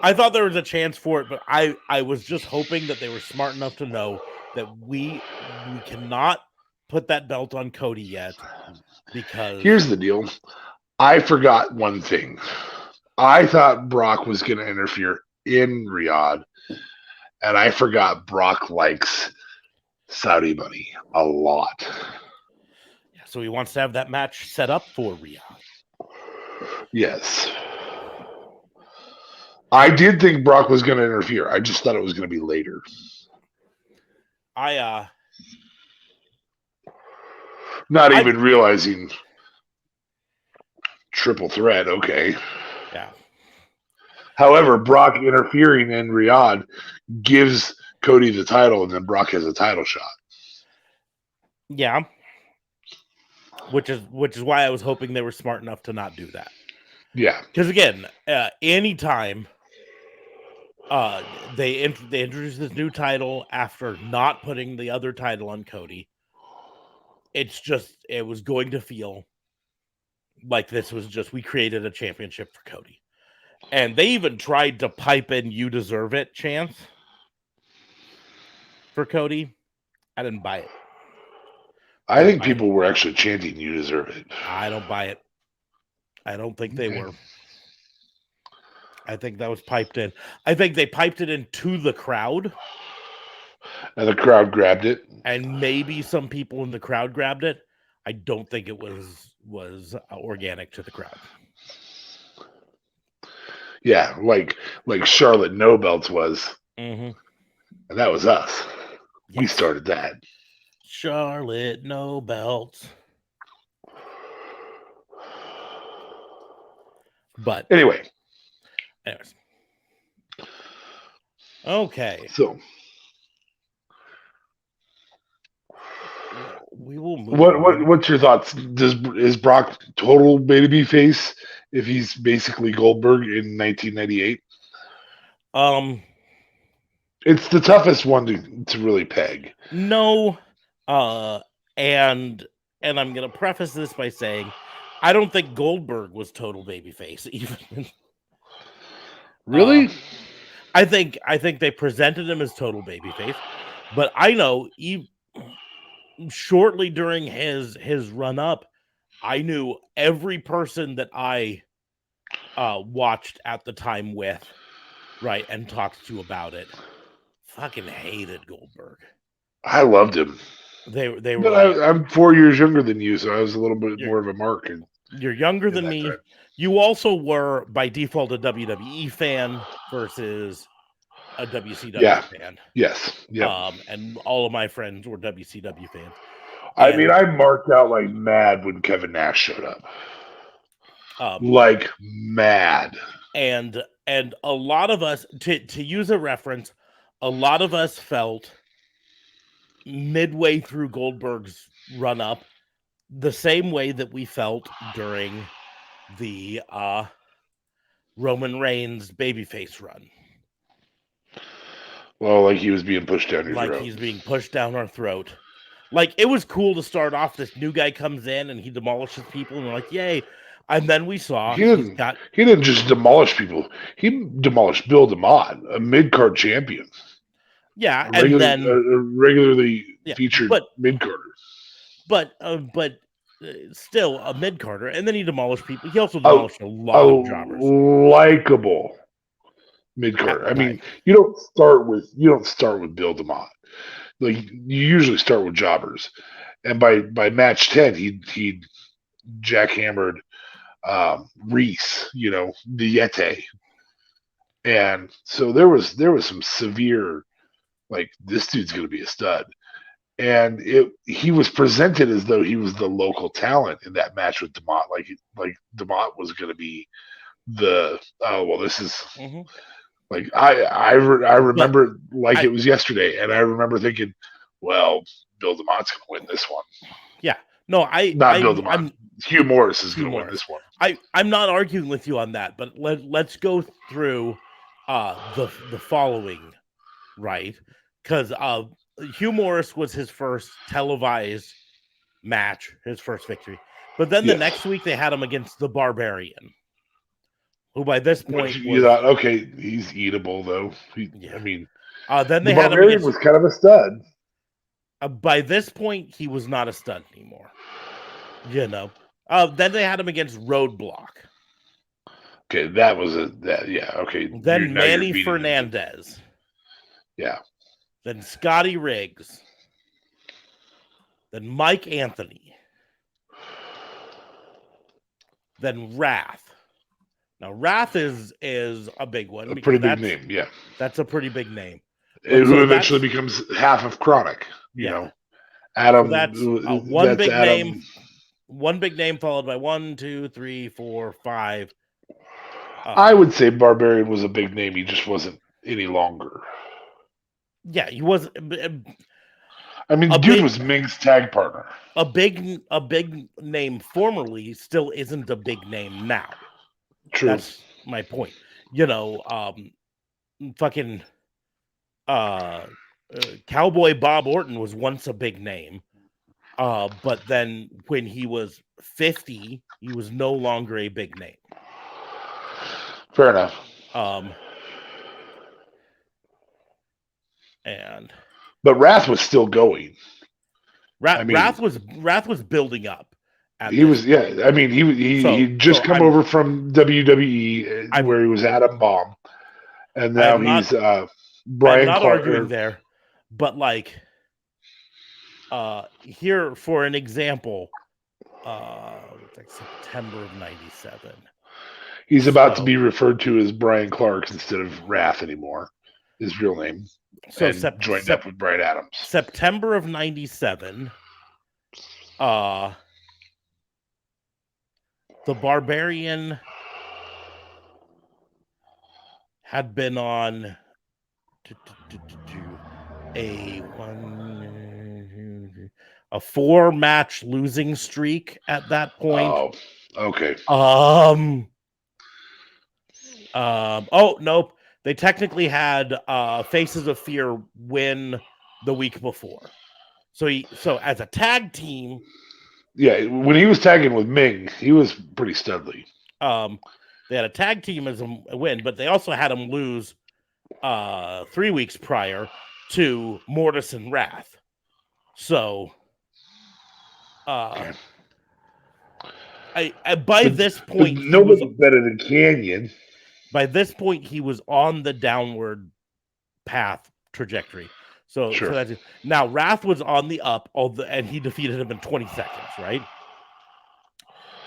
I thought there was a chance for it, but I was just hoping that they were smart enough to know that we cannot put that belt on Cody yet, because here's the deal. I forgot one thing. I thought Brock was going to interfere in Riyadh, and I forgot Brock likes Saudi money a lot. Yeah, so he wants to have that match set up for Riyadh. Yes. I did think Brock was going to interfere. I just thought it was going to be later. Not even realizing triple threat. Okay. Yeah. However, Brock interfering in Riyadh gives Cody the title, and then Brock has a title shot. Yeah. Which is why I was hoping they were smart enough to not do that. Yeah. Because again, anytime they introduced this new title after not putting the other title on Cody, it was going to feel like this was just, we created a championship for Cody. And they even tried to pipe in "You deserve it" chants for Cody. I didn't buy it. I think people were actually chanting "You deserve it." I don't buy it. I don't think they were. I think that was piped in. I think they piped it into the crowd. And the crowd grabbed it. And maybe some people in the crowd grabbed it. I don't think it was organic to the crowd. Yeah, like Charlotte No Belts was. Mm-hmm. And that was us. Yes. We started that. Charlotte No Belts. But anyways. Okay. So we will move. What's your thoughts? Is Brock total baby face if he's basically Goldberg in 1998? It's the toughest one to really peg. No, and I'm gonna preface this by saying I don't think Goldberg was total babyface even. Really? I think they presented him as total babyface, but I know shortly during his run up, I knew every person that I watched at the time with, right, and talked to about it, fucking hated Goldberg. I loved him. They were. But I'm 4 years younger than you, so I was a little bit more of a mark. You're younger than me. Time. You also were by default a WWE fan versus a WCW fan. Yes. Yeah. And all of my friends were WCW fans. I mean, I marked out like mad when Kevin Nash showed up. Like mad. And a lot of us, to use a reference, a lot of us felt midway through Goldberg's run up the same way that we felt during the Roman Reigns babyface run. Well, like he was being pushed down your throat. Like he's being pushed down our throat. Like, it was cool to start off. This new guy comes in and he demolishes people, and we're like, yay. And then we saw he didn't just demolish people. He demolished Bill DeMott, a mid-card champion. Yeah, and then regularly featured mid-carder. But still a mid-carder, and then he demolished people. He also demolished a lot of jobbers. Likable mid-carder. I mean, you don't start with Bill DeMott. Like, you usually start with jobbers, and by match 10, he jackhammered Reese, the Yeti, and so there was some severe, like, this dude's going to be a stud, and he was presented as though he was the local talent in that match with DeMott, like DeMott was going to be this is. Mm-hmm. Like I remember it was yesterday, and I remember thinking, well, Bill DeMott's going to win this one. Yeah, no, Bill DeMott. Hugh Morris is going to win this one. I'm not arguing with you on that, but let's go through the following, right? Because Hugh Morris was his first televised match, his first victory, but then the next week they had him against the Barbarian. Who by this point you thought, okay, he's eatable though. I mean, then they had him against, was kind of a stud. By this point, he was not a stud anymore. Then they had him against Roadblock. Okay, that was yeah, okay. Then Now you're Manny beating into- Fernandez. Yeah. Then Scotty Riggs. Then Mike Anthony. Then Wrath. Now Wrath is a big one. A because pretty big name, yeah. That's a pretty big name. Who eventually becomes half of Chronic, you know. Adam, So that's one big name. One big name followed by 1, 2, 3, 4, 5. I would say Barbarian was a big name. He just wasn't any longer. Yeah, he was. I mean, dude was Ming's tag partner. A big name formerly still isn't a big name now. True. That's my point. You know, fucking Cowboy Bob Orton was once a big name. But then when he was 50, he was no longer a big name. Fair enough. But Wrath was still going. Wrath was building up. He was, yeah. I mean, he just come over from WWE where he was Adam Bomb, and now he's Brian Clark. I'm not arguing there, but like, here for an example, like September of '97. He's about to be referred to as Brian Clark instead of Wrath anymore. His real name. So joined up with Brian Adams. September of '97. The Barbarian had been on a 4-match losing streak at that point. Oh, okay. Oh nope. They technically had Faces of Fear win the week before. So as a tag team. Yeah, when he was tagging with Ming, he was pretty studly. They had a tag team as a win, but they also had him lose 3 weeks prior to Mortis and Wrath. So by this point, nobody better than Canyon. By this point, he was on the downward path trajectory. So that's it. Now Wrath was on the up, and he defeated him in 20 seconds, right?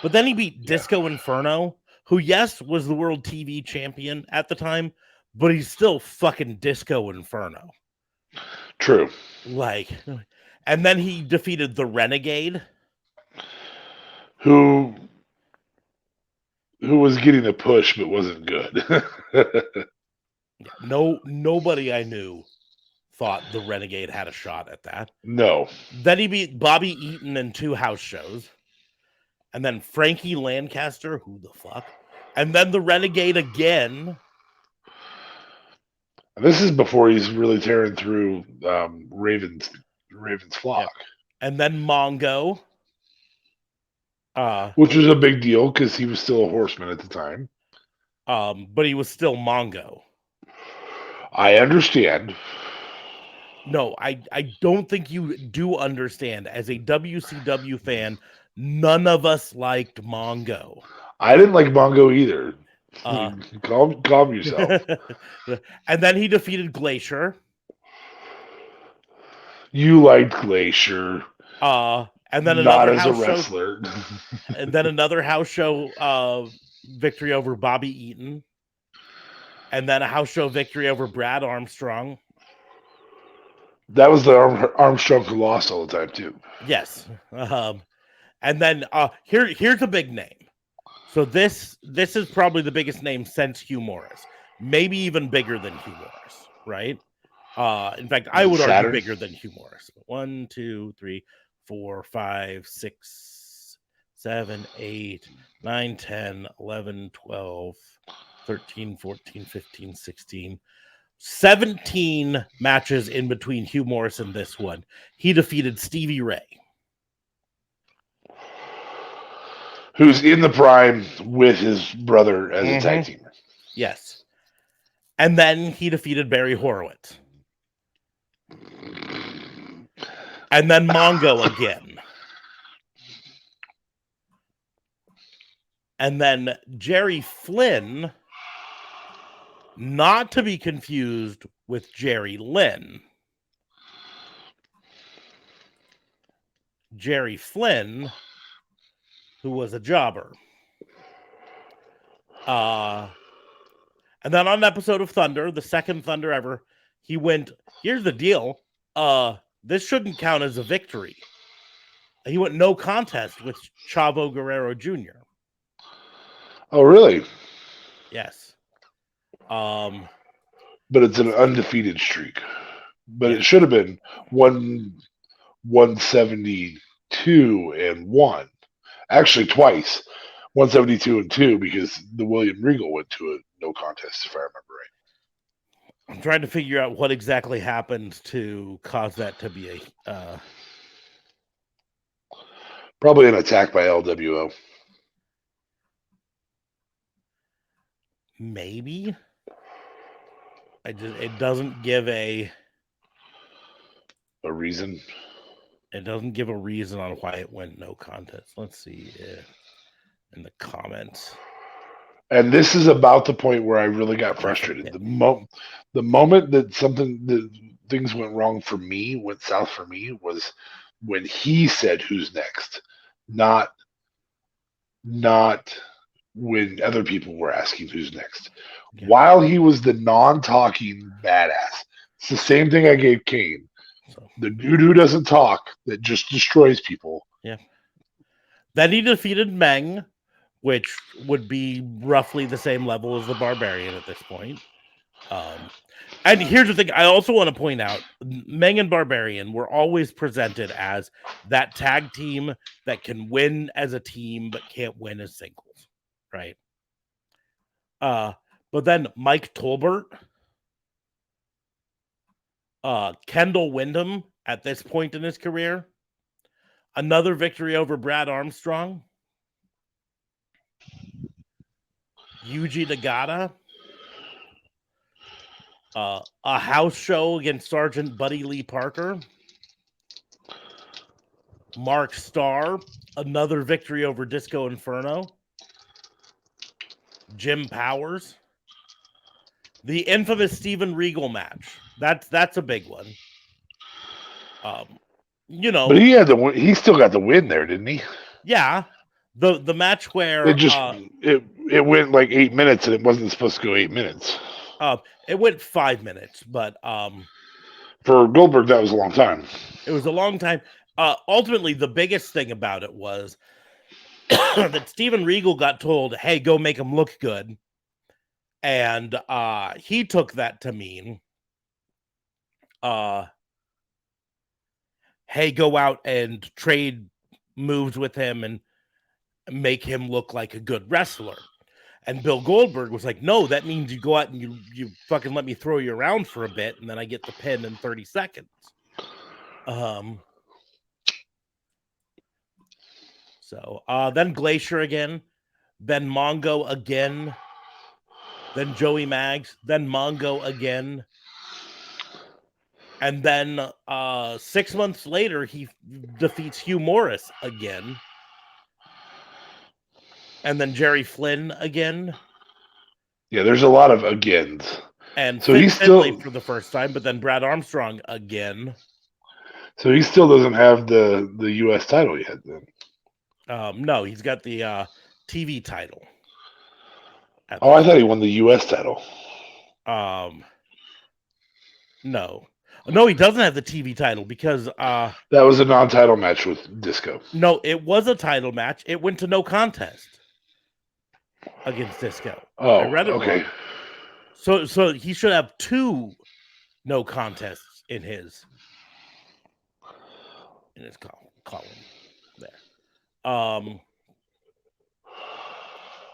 But then he beat Disco Inferno, who was the world TV champion at the time, but he's still fucking Disco Inferno. True. Like, and then he defeated the Renegade, who was getting a push but wasn't good. Nobody I knew thought the Renegade had a shot at that. No. Then he beat Bobby Eaton in 2 house shows. And then Frankie Lancaster, who the fuck? And then the Renegade again. This is before he's really tearing through Raven's flock. Yep. And then Mongo. Which was a big deal because he was still a horseman at the time. But he was still Mongo. I understand. No, I don't think you do understand. As a WCW fan, none of us liked Mongo. I didn't like Mongo either. Calm yourself. And then he defeated Glacier. You liked Glacier. And then not as a wrestler. And then another house show victory over Bobby Eaton. And then a house show victory over Brad Armstrong. That was the Armstrong who lost all the time too. Yes. And then here's a big name. So this is probably the biggest name since Hugh Morris. Maybe even bigger than Hugh Morris, right? In fact, I would argue bigger than Hugh Morris. 1, 2, 3, 4, 5, 6, 7, 8, 9, 10, 11, 12, 13, 14, 15, 16, 17 matches in between Hugh Morris and this one. He defeated Stevie Ray, who's in the prime with his brother as a tag teamer. Yes. And then he defeated Barry Horowitz. And then Mongo again. And then Jerry Flynn, not to be confused with Jerry Lynn. Jerry Flynn, who was a jobber. And then on an episode of Thunder, the second Thunder ever, he went, here's the deal. This shouldn't count as a victory. He went no contest with Chavo Guerrero Jr. Oh, really? Yes. But it's an undefeated streak. But Yeah. it should have been 172 and 1. Actually, twice. 172 and 2 because the William Regal went to a no contest, if I remember right. I'm trying to figure out what exactly happened to cause that to be a... Probably an attack by LWO. Maybe. It doesn't give a reason. It doesn't give a reason on why it went no contest. Let's see in the comments. And this is about the point where I really got frustrated. Yeah. The moment that things went wrong for me, went south for me, was when he said who's next, not when other people were asking who's next. Yeah. While he was the non-talking badass, it's the same thing I gave Kane. The dude who doesn't talk, that just destroys people. Yeah. Then he defeated Meng, which would be roughly the same level as the Barbarian at this point. And here's the thing. I also want to point out, Meng and Barbarian were always presented as that tag team that can win as a team but can't win as singles, right? But then Mike Tolbert, Kendall Windham at this point in his career, another victory over Brad Armstrong, Yuji Nagata, a house show against Sergeant Buddy Lee Parker, Mark Starr, another victory over Disco Inferno, Jim Powers, the infamous Steven Regal match. That's a big one. You know, but he still got the win there, didn't he? Yeah, the match where it went like 8 minutes and it wasn't supposed to go 8 minutes. It went 5 minutes, but for Goldberg that was a long time. It was a long time. Ultimately, the biggest thing about it was that Steven Regal got told, "Hey, go make him look good," and he took that to mean, "Hey, go out and trade moves with him and make him look like a good wrestler." And Bill Goldberg was like, "No, that means you go out and you fucking let me throw you around for a bit, and then I get the pin in 30 seconds." So then Glacier again, then Mongo again, then Joey Maggs, then Mongo again. And then 6 months later, he defeats Hugh Morris again. And then Jerry Flynn again. Yeah, there's a lot of agains. And so he's still for the first time, but then Brad Armstrong again. So he still doesn't have the U.S. title yet then. No, he's got the TV title. Oh, I thought he won the U.S. title. No, he doesn't have the TV title because that was a non-title match with Disco. No, it was a title match. It went to no contest against Disco. Oh, I read it okay. Wrong. So he should have 2 no contests in his column there. A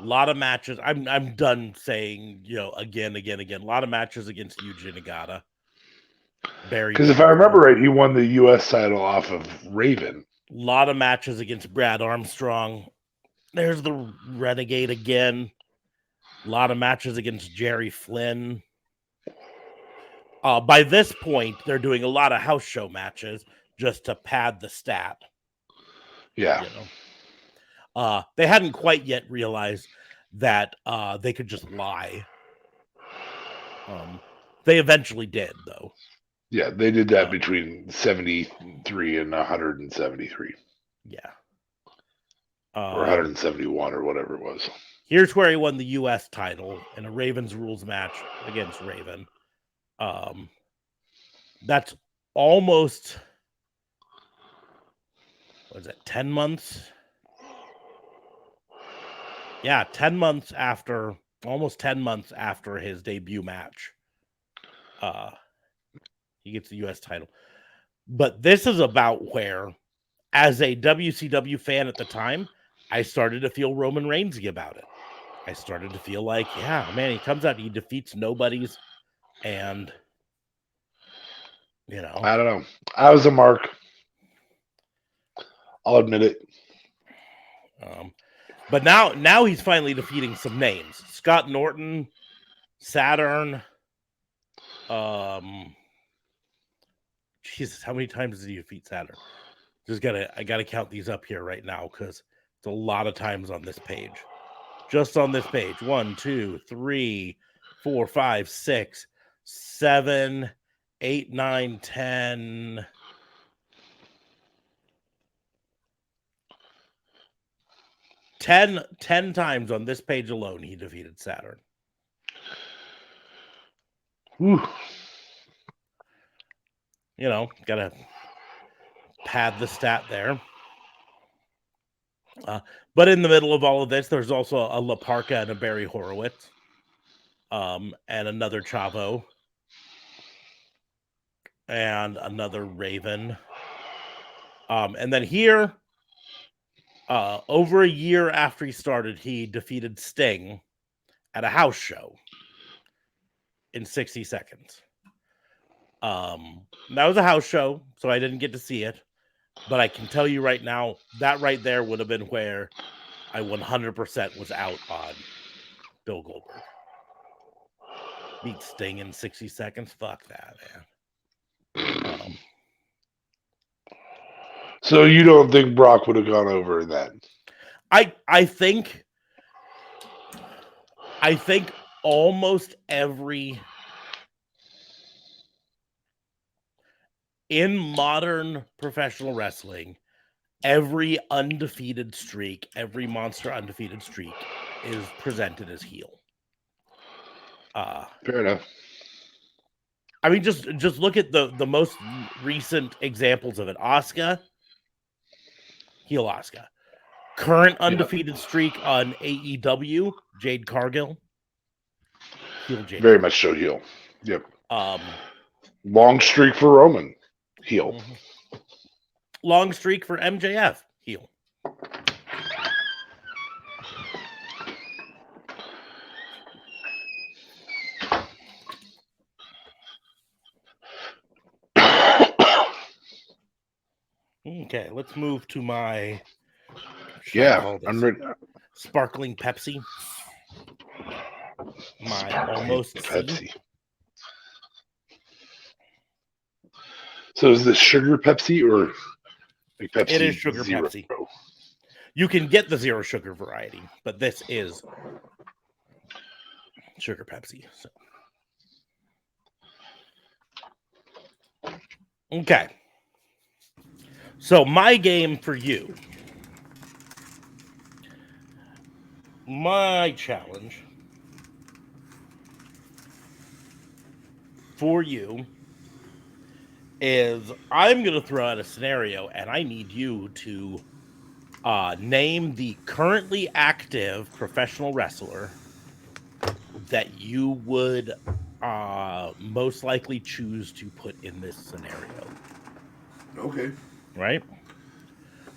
lot of matches. I'm done saying, again. A lot of matches against Yuji Nagata. Because if I remember right, he won the U.S. title off of Raven. A lot of matches against Brad Armstrong. There's the Renegade again. A lot of matches against Jerry Flynn. By this point, they're doing a lot of house show matches just to pad the stat. Yeah. They hadn't quite yet realized that they could just lie. They eventually did, though. Yeah, they did that between 73 and 173. Yeah. Or 171 or whatever it was. Here's where he won the U.S. title in a Ravens rules match against Raven. That's almost, what is it, 10 months? Yeah, 10 months after, almost 10 months after his debut match. He gets the U.S. title. But this is about where, as a WCW fan at the time, I started to feel Roman Reigns-y about it. I started to feel like, yeah, man, he comes out, he defeats nobodies, and, you know. I don't know. I was a mark. I'll admit it. But now he's finally defeating some names. Scott Norton, Saturn. Jesus, how many times did he defeat Saturn? I gotta count these up here right now because it's a lot of times on this page. Just on this page. 1, 2, 3, 4, 5, 6, 7, 8, 9, 10. 10 times on this page alone he defeated Saturn. Whew. You know, gotta pad the stat there. But in the middle of all of this, there's also a La Parka and a Barry Horowitz, and another Chavo, and another Raven. And then here, over a year after he started, he defeated Sting at a house show in 60 seconds. That was a house show, so I didn't get to see it. But I can tell you right now, that right there would have been where I 100% was out on Bill Goldberg. Beat Sting in 60 seconds? Fuck that, man. So you don't think Brock would have gone over in that? I think almost every in modern professional wrestling, every undefeated streak, every monster undefeated streak is presented as heel. Fair enough. I mean, just look at the most recent examples of it. Asuka, heel Asuka. Current undefeated streak on AEW, Jade Cargill. Heel Jade. Very much so heel. Yep. Long streak for Roman. Heel. Mm-hmm. Long streak for MJF. Heel. Okay, let's move to my I'm ready. Sparkling Pepsi. My almost Pepsi. So is this sugar Pepsi or like Pepsi? It is sugar Zero? Pepsi. You can get the zero sugar variety, but this is sugar Pepsi. So. Okay. So my game for you, my challenge for you is I'm going to throw out a scenario and I need you to name the currently active professional wrestler that you would most likely choose to put in this scenario. Okay. Right?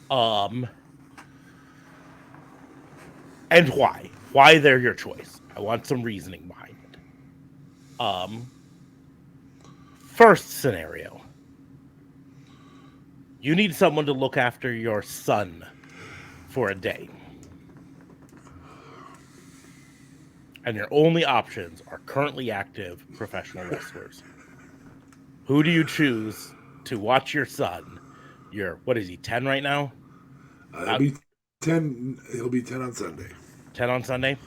And why? Why they're your choice. I want some reasoning behind it. First scenario. You need someone to look after your son for a day. And your only options are currently active professional wrestlers. Who do you choose to watch your son? What is he, 10 right now? That'd be 10. He'll be 10 on Sunday. 10 on Sunday.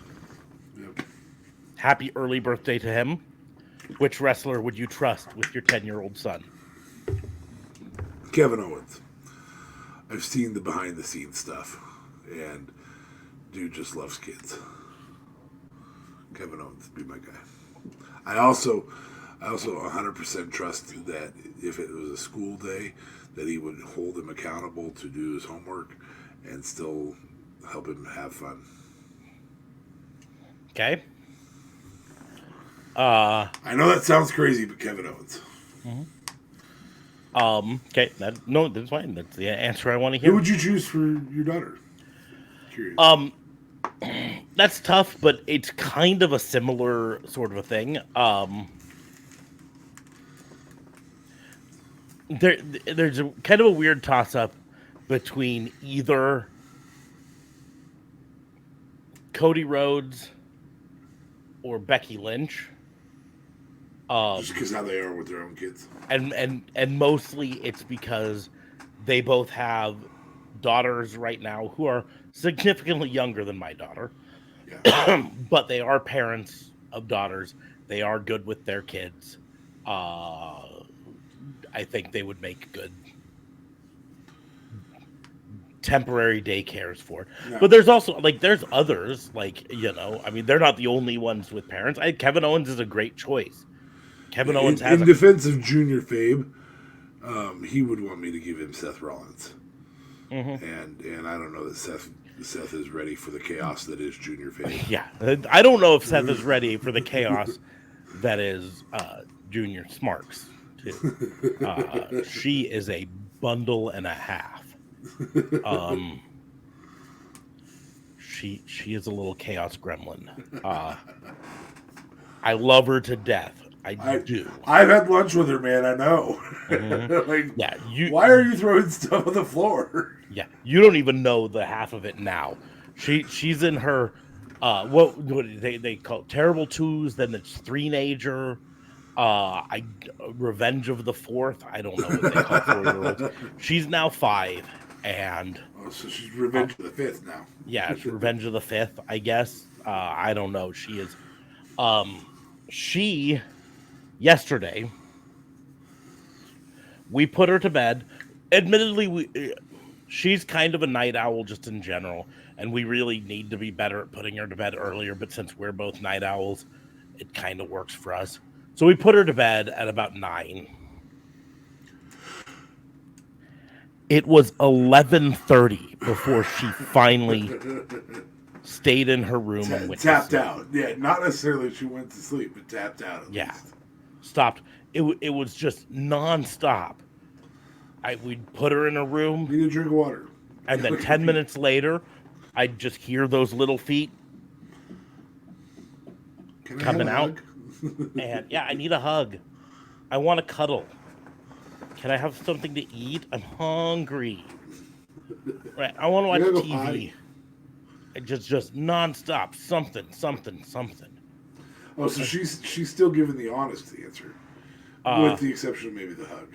Yep. Happy early birthday to him. Which wrestler would you trust with your 10-year-old son? Kevin Owens. I've seen the behind the scenes stuff, and dude just loves kids. Kevin Owens would be my guy. I also 100% trust that if it was a school day, that he would hold him accountable to do his homework and still help him have fun. Okay. I know that sounds crazy, but Kevin Owens. Okay. That's fine. That's the answer I want to hear. Who would you choose for your daughter? Curious. That's tough, but it's kind of a similar sort of a thing. There's a kind of a weird toss-up between either Cody Rhodes or Becky Lynch. Just because how they are with their own kids. And mostly it's because they both have daughters right now who are significantly younger than my daughter. Yeah. But they are parents of daughters. They are good with their kids. I think they would make good temporary daycares for it. Yeah. But there's also there's others they're not the only ones with parents. Kevin Owens is a great choice. Kevin Owens has in defense of Junior Fabe, he would want me to give him Seth Rollins. Mm-hmm. And I don't know that Seth is ready for the chaos that is Junior Fabe. Yeah, I don't know if Seth is ready for the chaos that is Junior Smarks too. She is a bundle and a half. She is a little chaos gremlin. I love her to death. I do. I've had lunch with her, man. I know. Mm-hmm. Why are you throwing stuff on the floor? Yeah, you don't even know the half of it now. She's in her what they call it, terrible twos. Then it's three-nager. Revenge of the Fourth. I don't know what they call 4-year-olds. She's now 5, and so she's Revenge of the Fifth now. Yeah, it's Revenge of the Fifth, I guess. I don't know. She is. She yesterday we put her to bed. Admittedly, she's kind of a night owl just in general, and we really need to be better at putting her to bed earlier. But since we're both night owls, it kind of works for us. So we put her to bed at about 9. It was 11:30 before she finally stayed in her room and went tapped out. Yeah, not necessarily she went to sleep, but tapped out. At least. Stopped. It was just nonstop. We'd put her in a room. Need a drink of water. And then 10 minutes later, I'd just hear those little feet coming out. And yeah, I need a hug. I want to cuddle. Can I have something to eat? I'm hungry. Right. I want to watch TV. Just nonstop. Something. Oh, so she's still giving the honest answer, with the exception of maybe the hug.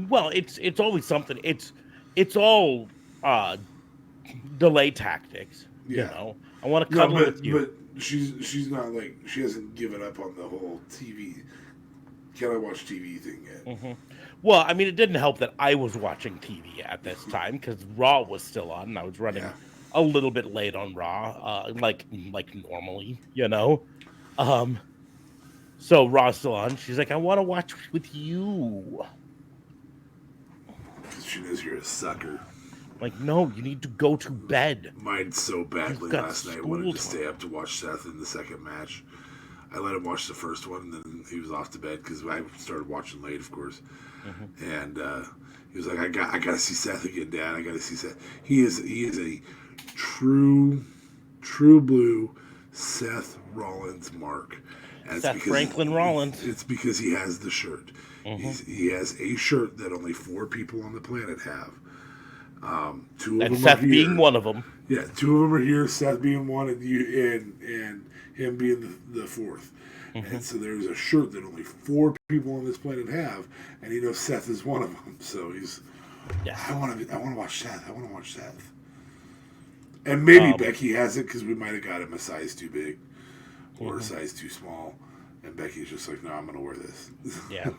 Well, it's always something. It's all delay tactics. Yeah. You know, I want to cuddle with you. But she's not she hasn't given up on the whole TV. Can I watch TV thing yet? Mm-hmm. Well, I mean, it didn't help that I was watching TV at this time because Raw was still on, and I was running a little bit late on Raw, like normally, you know. So Raw's still on. She's like, I want to watch with you. She knows you're a sucker. Like, no, you need to go to bed. Mine so badly last night. Wanted to stay up to watch Seth in the second match. I let him watch the first one, and then he was off to bed because I started watching late, of course. Mm-hmm. And he was like, "I got to see Seth again, Dad. I got to see Seth." He is a true blue Seth Rollins mark. And Seth Franklin Rollins. It's because he has the shirt. Mm-hmm. He has a shirt that only 4 people on the planet have. 2 of them Seth are here. being one of them. Yeah, 2 of them are here. Seth being one, and him being the 4th. Mm-hmm. And so there's a shirt that only 4 people on this planet have, and he knows Seth is one of them. So he's, I want to watch Seth. I want to watch Seth. And maybe Becky has it because we might have got him a size too big or a size too small. And Becky's just like, no, I'm going to wear this. Yeah.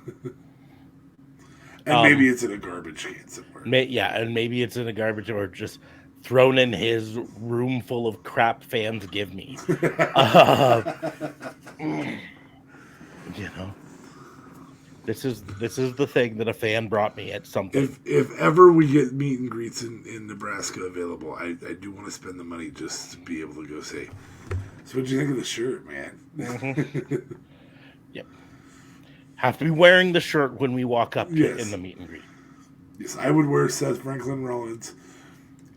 And maybe it's in a garbage can somewhere. And maybe it's in a garbage or just thrown in his room full of crap fans give me. You know, this is the thing that a fan brought me at something. If ever we get meet and greets in Nebraska available, I do want to spend the money just to be able to go say, so what'd you think of the shirt, man? Yep. Have to be wearing the shirt when we walk up in the meet and greet. Yes, I would wear Seth Franklin Rollins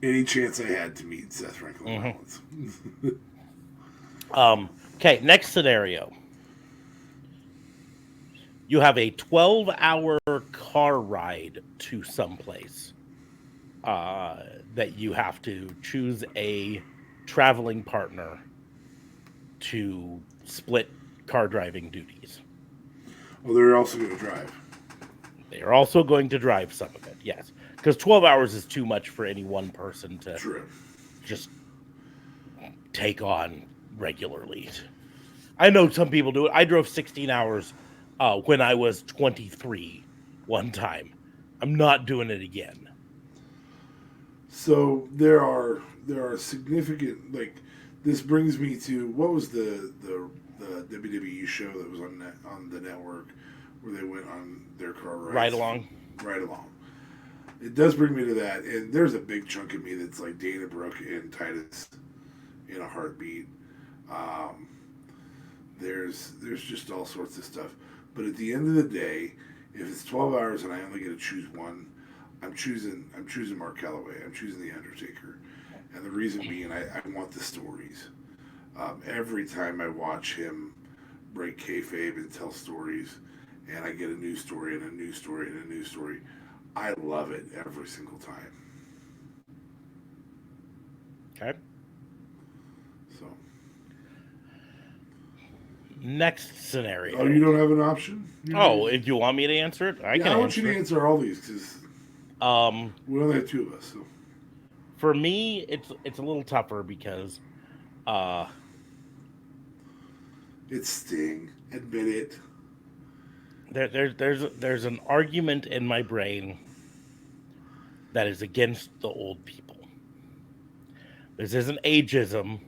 any chance I had to meet Seth Franklin Rollins. Okay, next scenario. You have a 12-hour car ride to someplace that you have to choose a traveling partner to split car driving duties. Well, they're also going to drive. They are also going to drive some of it, yes. Because 12 hours is too much for any one person to just take on regularly. I know some people do it. I drove 16 hours when I was 23 one time. I'm not doing it again. So there are significant, like, this brings me to, what was the WWE show that was on the network where they went on their car rides? Ride along. It does bring me to that, and there's a big chunk of me that's like Dana Brooke and Titus in a heartbeat. There's just all sorts of stuff. But at the end of the day, if it's 12 hours and I only get to choose one, I'm choosing Mark Calloway. I'm choosing The Undertaker. And the reason being, I want the stories. Every time I watch him break kayfabe and tell stories, and I get a new story and a new story and a new story, I love it every single time. Okay. So. Next scenario. Oh, you don't have an option? If you want me to answer it, I can. I want you to answer all these because we only have two of us. So. For me, it's a little tougher because it's Sting. Admit it. There's an argument in my brain that is against the old people. This isn't ageism.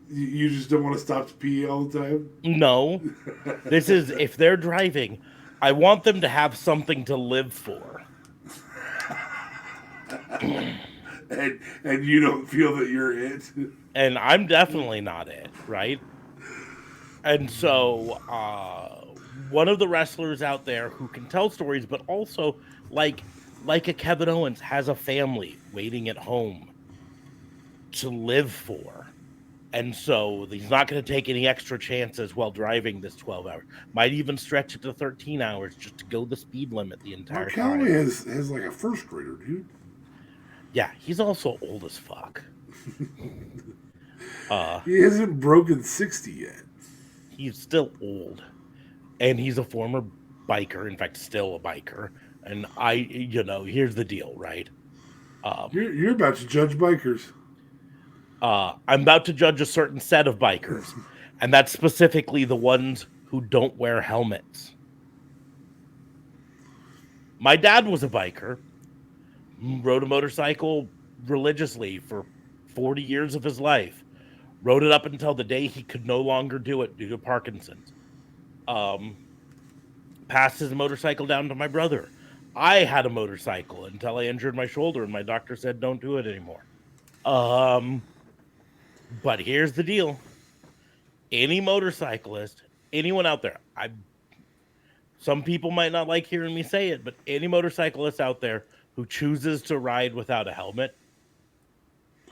You just don't want to stop to pee all the time? No. This is, if they're driving, I want them to have something to live for. and you don't feel that you're it? And I'm definitely not it, right? And so, one of the wrestlers out there who can tell stories, but also, like a Kevin Owens, has a family waiting at home to live for. And so he's not going to take any extra chances while driving this 12 hours. Might even stretch it to 13 hours just to go the speed limit the entire time. Calloway has like a first grader, dude. Yeah, he's also old as fuck. He hasn't broken 60 yet. He's still old. And he's a former biker. In fact, still a biker. And here's the deal, right? You're about to judge bikers. I'm about to judge a certain set of bikers, and that's specifically the ones who don't wear helmets. My dad was a biker, rode a motorcycle religiously for 40 years of his life, rode it up until the day he could no longer do it due to Parkinson's. Passed his motorcycle down to my brother. I had a motorcycle until I injured my shoulder, and my doctor said don't do it anymore. But here's the deal. Any motorcyclist, anyone out there, some people might not like hearing me say it, but any motorcyclist out there who chooses to ride without a helmet,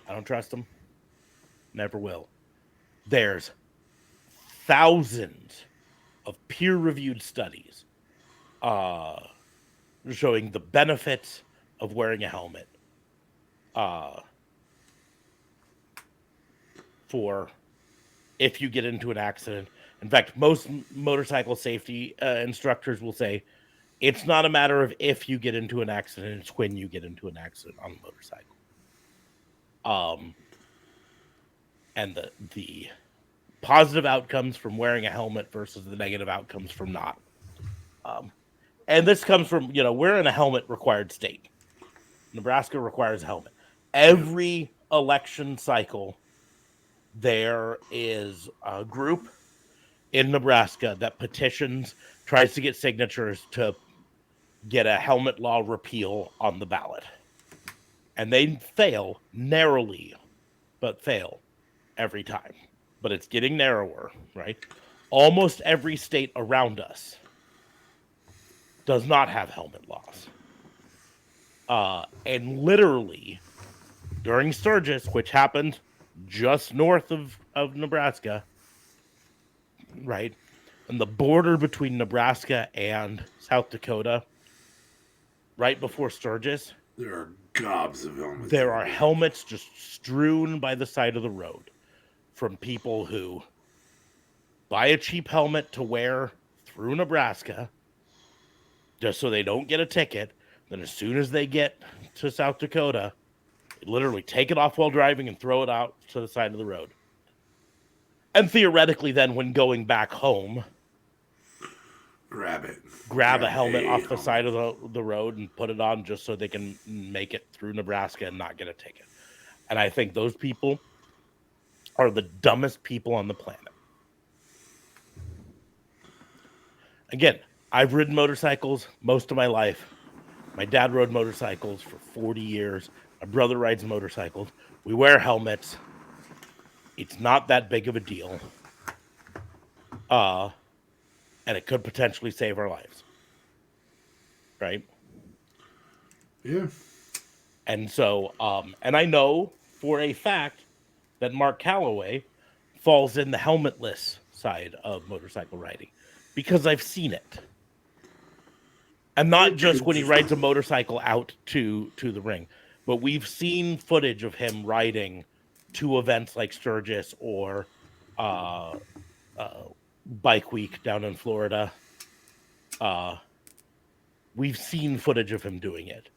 I don't trust them. Never will. There's thousands of peer-reviewed studies showing the benefits of wearing a helmet. For if you get into an accident. In fact, most motorcycle safety instructors will say it's not a matter of if you get into an accident, it's when you get into an accident on a motorcycle. and the positive outcomes from wearing a helmet versus the negative outcomes from not. And this comes from, we're in a helmet required state. Nebraska requires a helmet. Every election cycle, there is a group in Nebraska that petitions, tries to get signatures to get a helmet law repeal on the ballot. And they fail narrowly, but fail every time. But it's getting narrower, right? Almost every state around us does not have helmet laws. And literally, during Sturgis, which happened just north of Nebraska, right? On the border between Nebraska and South Dakota, right before Sturgis, There are gobs of helmets. there are helmets just strewn by the side of the road from people who buy a cheap helmet to wear through Nebraska just so they don't get a ticket. Then as soon as they get to South Dakota, they literally take it off while driving and throw it out to the side of the road. And theoretically then when going back home, grab it. Grab a helmet off the side of the road and put it on just so they can make it through Nebraska and not get a ticket. And I think those people are the dumbest people on the planet. Again, I've ridden motorcycles most of my life. My dad rode motorcycles for 40 years. My brother rides motorcycles. We wear helmets. It's not that big of a deal. And it could potentially save our lives. Right? Yeah. And so, and I know for a fact that Mark Calloway falls in the helmetless side of motorcycle riding because I've seen it. And not just when he rides a motorcycle out to the ring, but we've seen footage of him riding to events like Sturgis or Bike Week down in Florida. We've seen footage of him doing it.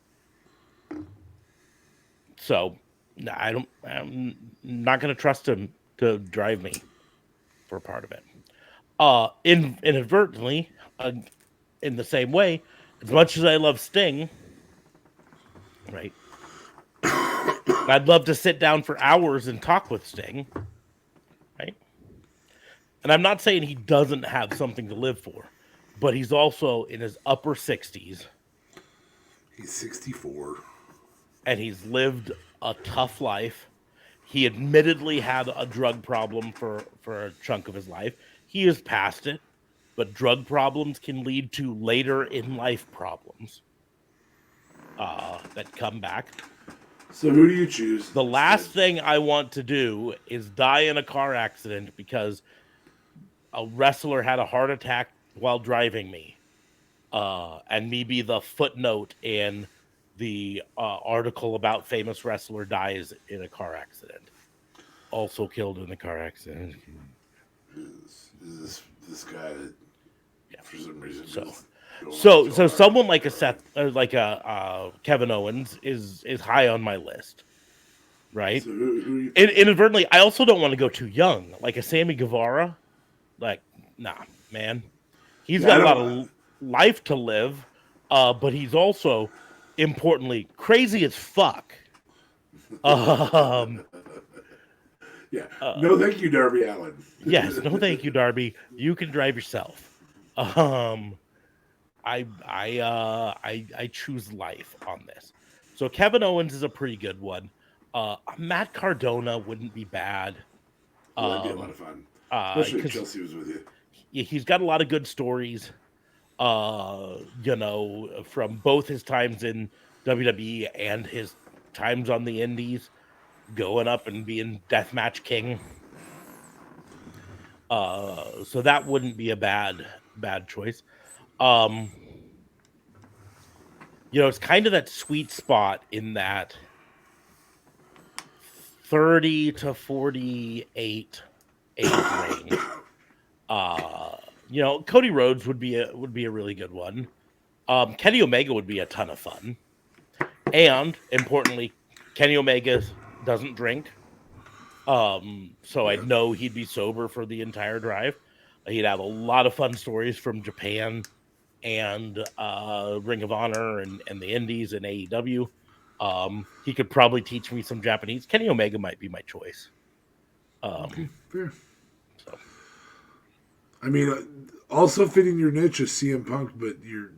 So I'm not going to trust him to drive me for part of it. Inadvertently, in the same way, as much as I love Sting, right? I'd love to sit down for hours and talk with Sting, right? And I'm not saying he doesn't have something to live for, but he's also in his upper 60s. He's 64. And he's lived a tough life. He admittedly had a drug problem for a chunk of his life. He is past it, but drug problems can lead to later in life problems that come back. So who do you choose? The last thing I want to do is die in a car accident because a wrestler had a heart attack while driving me, and me be the footnote in the article about famous wrestler dies in a car accident. Also killed in a car accident. Is this guy that, for some reason, so someone like a Kevin Owens is high on my list, right? So who Inadvertently, I also don't want to go too young, like a Sammy Guevara. Like, nah, man, he's got a lot of life to live, but he's also, importantly, crazy as fuck. Yeah. No, thank you, Darby Allin. Yes, no, thank you, Darby. You can drive yourself. I choose life on this. So Kevin Owens is a pretty good one. Matt Cardona wouldn't be bad. That'd be a lot of fun. Especially if Chelsea was with you. He's got a lot of good stories. From both his times in WWE and his times on the Indies, going up and being Deathmatch King. So that wouldn't be a bad choice. It's kind of that sweet spot in that 30 to 48 age range. Cody Rhodes would be a really good one. Kenny Omega would be a ton of fun. And importantly, Kenny Omega doesn't drink. So I'd know he'd be sober for the entire drive. He'd have a lot of fun stories from Japan and Ring of Honor and the Indies and AEW. He could probably teach me some Japanese. Kenny Omega might be my choice. Okay, fair. So I mean, also fitting your niche is CM Punk, but you're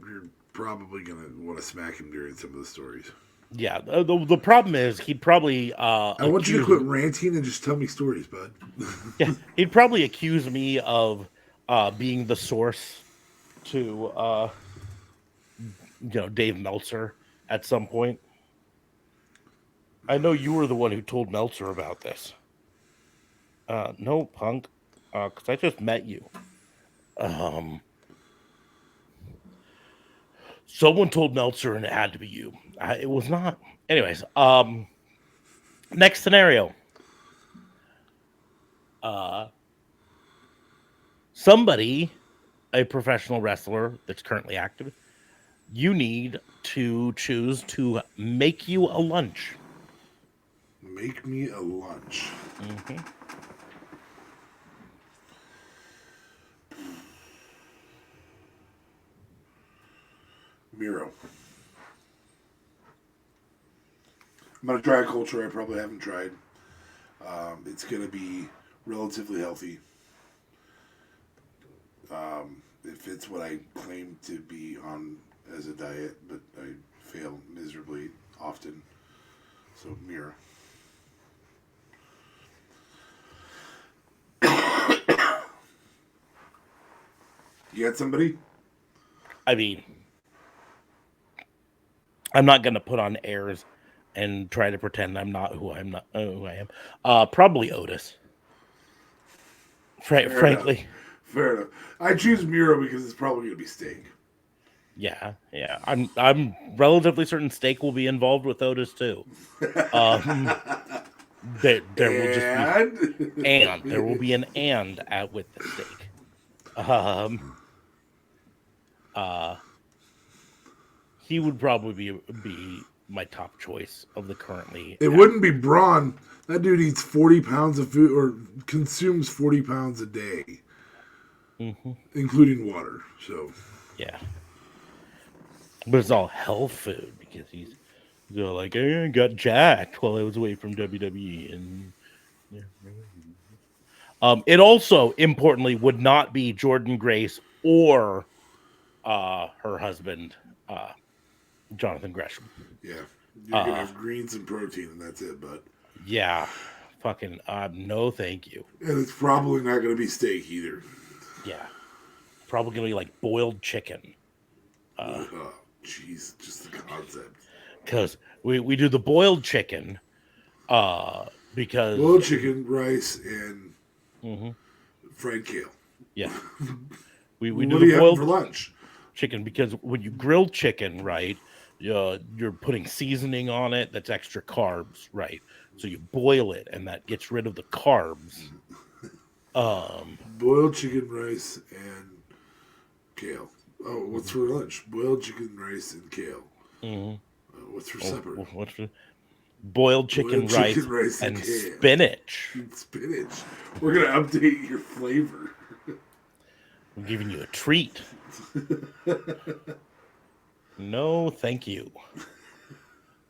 probably gonna want to smack him during some of the stories. yeah, the problem is he'd probably I want you to quit ranting and just tell me stories, bud. yeah, he'd probably accuse me of being the source to Dave Meltzer at some point. I know you were the one who told Meltzer about this. No, Punk, because I just met you. Someone told Meltzer, and it had to be you. It was not. Anyways, next scenario. Somebody, a professional wrestler that's currently active, you need to choose to make you a lunch. Make me a lunch. Mm-hmm. Miro. I'm gonna try a culture I probably haven't tried. It's gonna be relatively healthy. It fits what I claim to be on as a diet, but I fail miserably often. So Miro. You got somebody? I mean, I'm not going to put on airs and try to pretend I'm not who I'm not who I am. Probably Otis. Frankly, Fair enough. I choose Miro because it's probably going to be steak. yeah. I'm relatively certain steak will be involved with Otis too. There will just be there will be an at with the steak. He would probably be my top choice of the currently. It wouldn't be Braun. That dude eats 40 pounds of food or consumes 40 pounds a day, including water. So, yeah. But it's all health food because he's like, I got jacked while I was away from WWE. And it also, importantly, would not be Jordan Grace or her husband, Jonathan Gresham. yeah. You're going to have greens and protein, and that's it, bud. Yeah. Fucking, no thank you. And it's probably not going to be steak either. Yeah. Probably going to be like boiled chicken. Oh, jeez. Just the concept. Because we do the boiled chicken because... Boiled chicken, rice, and fried kale. Yeah. We What do do the you boiled have for lunch? chicken because when you grill chicken, right, you're putting seasoning on it that's extra carbs, right? So you boil it, and that gets rid of the carbs. Boiled chicken, rice, and kale. Oh, what's for lunch? Boiled chicken, rice, and kale. What's for supper? What's for boiled chicken, rice, and kale. spinach? And spinach. We're gonna update your flavor. I'm giving you a treat. No, thank you.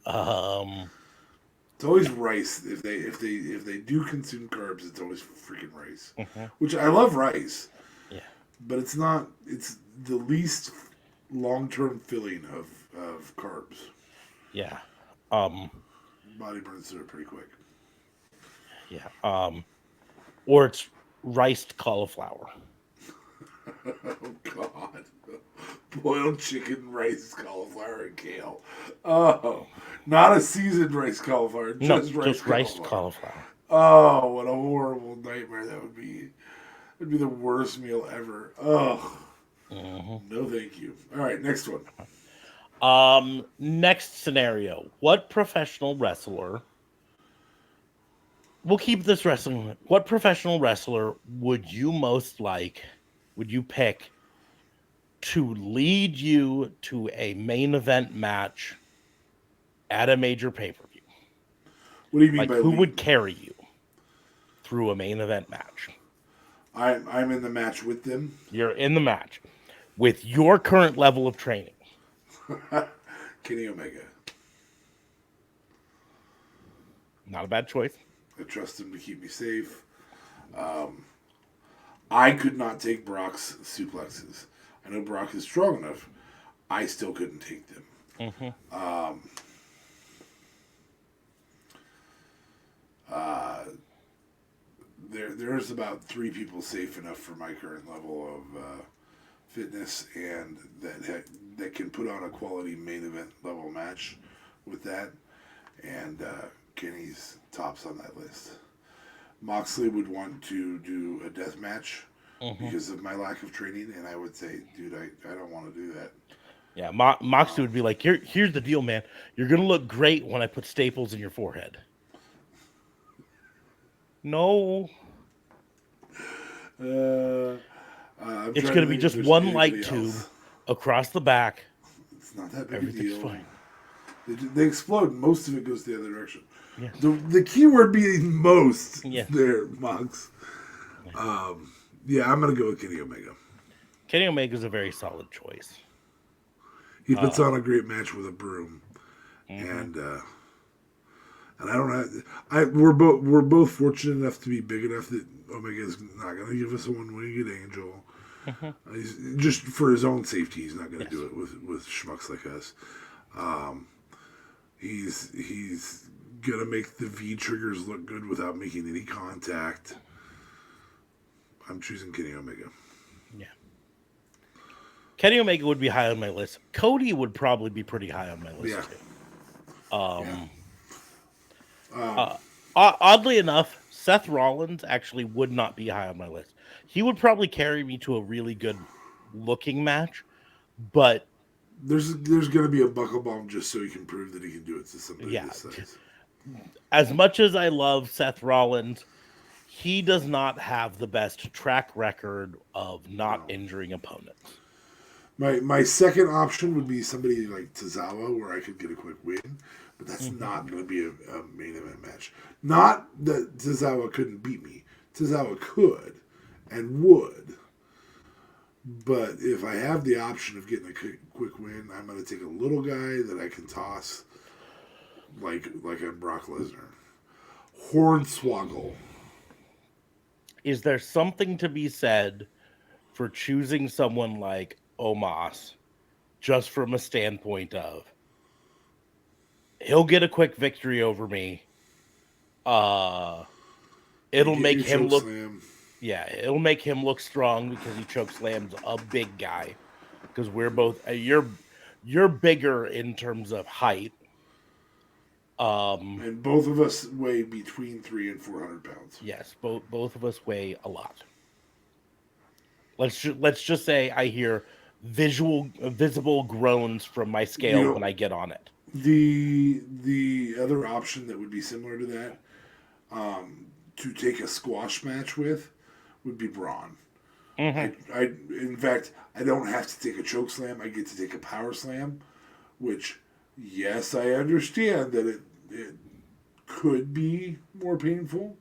It's always rice. If they do consume carbs, it's always freaking rice. Which I love rice. Yeah. But it's not. It's the least long-term filling of carbs. Yeah. Body burns through it pretty quick. Yeah. Or it's riced cauliflower. Oh God. Boiled chicken, rice, cauliflower, and kale. Oh, not a seasoned rice cauliflower. Just riced cauliflower. Oh, what a horrible nightmare that would be. It'd be the worst meal ever. Oh. No, thank you. All right, next one. Next scenario. What professional wrestler... We'll keep this wrestling. What professional wrestler would you pick to lead you to a main event match at a major pay-per-view? What do you mean like by who lead? would carry you? through a main event match. I'm in the match with them. You're in the match with your current level of training. Kenny Omega. Not a bad choice. I trust him to keep me safe. I could not take Brock's suplexes. I know Brock is strong enough. I still couldn't take them. There's about 3 people safe enough for my current level of fitness and that can put on a quality main event level match with that. And Kenny's tops on that list. Moxley would want to do a death match because of my lack of training, and I would say, dude, I don't want to do that. Yeah, Moxley would be like, here's the deal, man. You're going to look great when I put staples in your forehead. No. It's going to be just one light tube across the back. It's not that big a Everything's deal. fine. They explode. Most of it goes the other direction. Yeah. The key word being most Yeah. there, Mox. Yeah, I'm going to go with Kenny Omega. Kenny Omega's a very solid choice. He puts on a great match with a broom. And I don't have... We're both fortunate enough to be big enough that Omega's not going to give us a one-winged angel. Just for his own safety, he's not going to do it with schmucks like us. He's gonna make the V triggers look good without making any contact. I'm choosing Kenny Omega. Yeah. Kenny Omega would be high on my list. Cody would probably be pretty high on my list too. Oddly enough, Seth Rollins actually would not be high on my list. He would probably carry me to a really good looking match, but there's going to be a buckle bomb just so he can prove that he can do it to somebody this size. As much as I love Seth Rollins, he does not have the best track record of not injuring opponents. My second option would be somebody like Tozawa, where I could get a quick win, but that's not going to be a main event match. Not that Tozawa couldn't beat me. Tozawa could and would. But if I have the option of getting a quick win, I'm going to take a little guy that I can toss like a Brock Lesnar. Hornswoggle. Is there something to be said for choosing someone like Omos just from a standpoint of he'll get a quick victory over me? It'll make him look... Yeah, it'll make him look strong because he chokeslams a big guy. Because we're both you're bigger in terms of height. And both of us weigh between 300 and 400 pounds. Yes, both of us weigh a lot. Let's just say I hear visible groans from my scale when I get on it. The other option that would be similar to that, to take a squash match with, would be Braun. In fact, I don't have to take a choke slam. I get to take a power slam, which, yes, I understand that it could be more painful,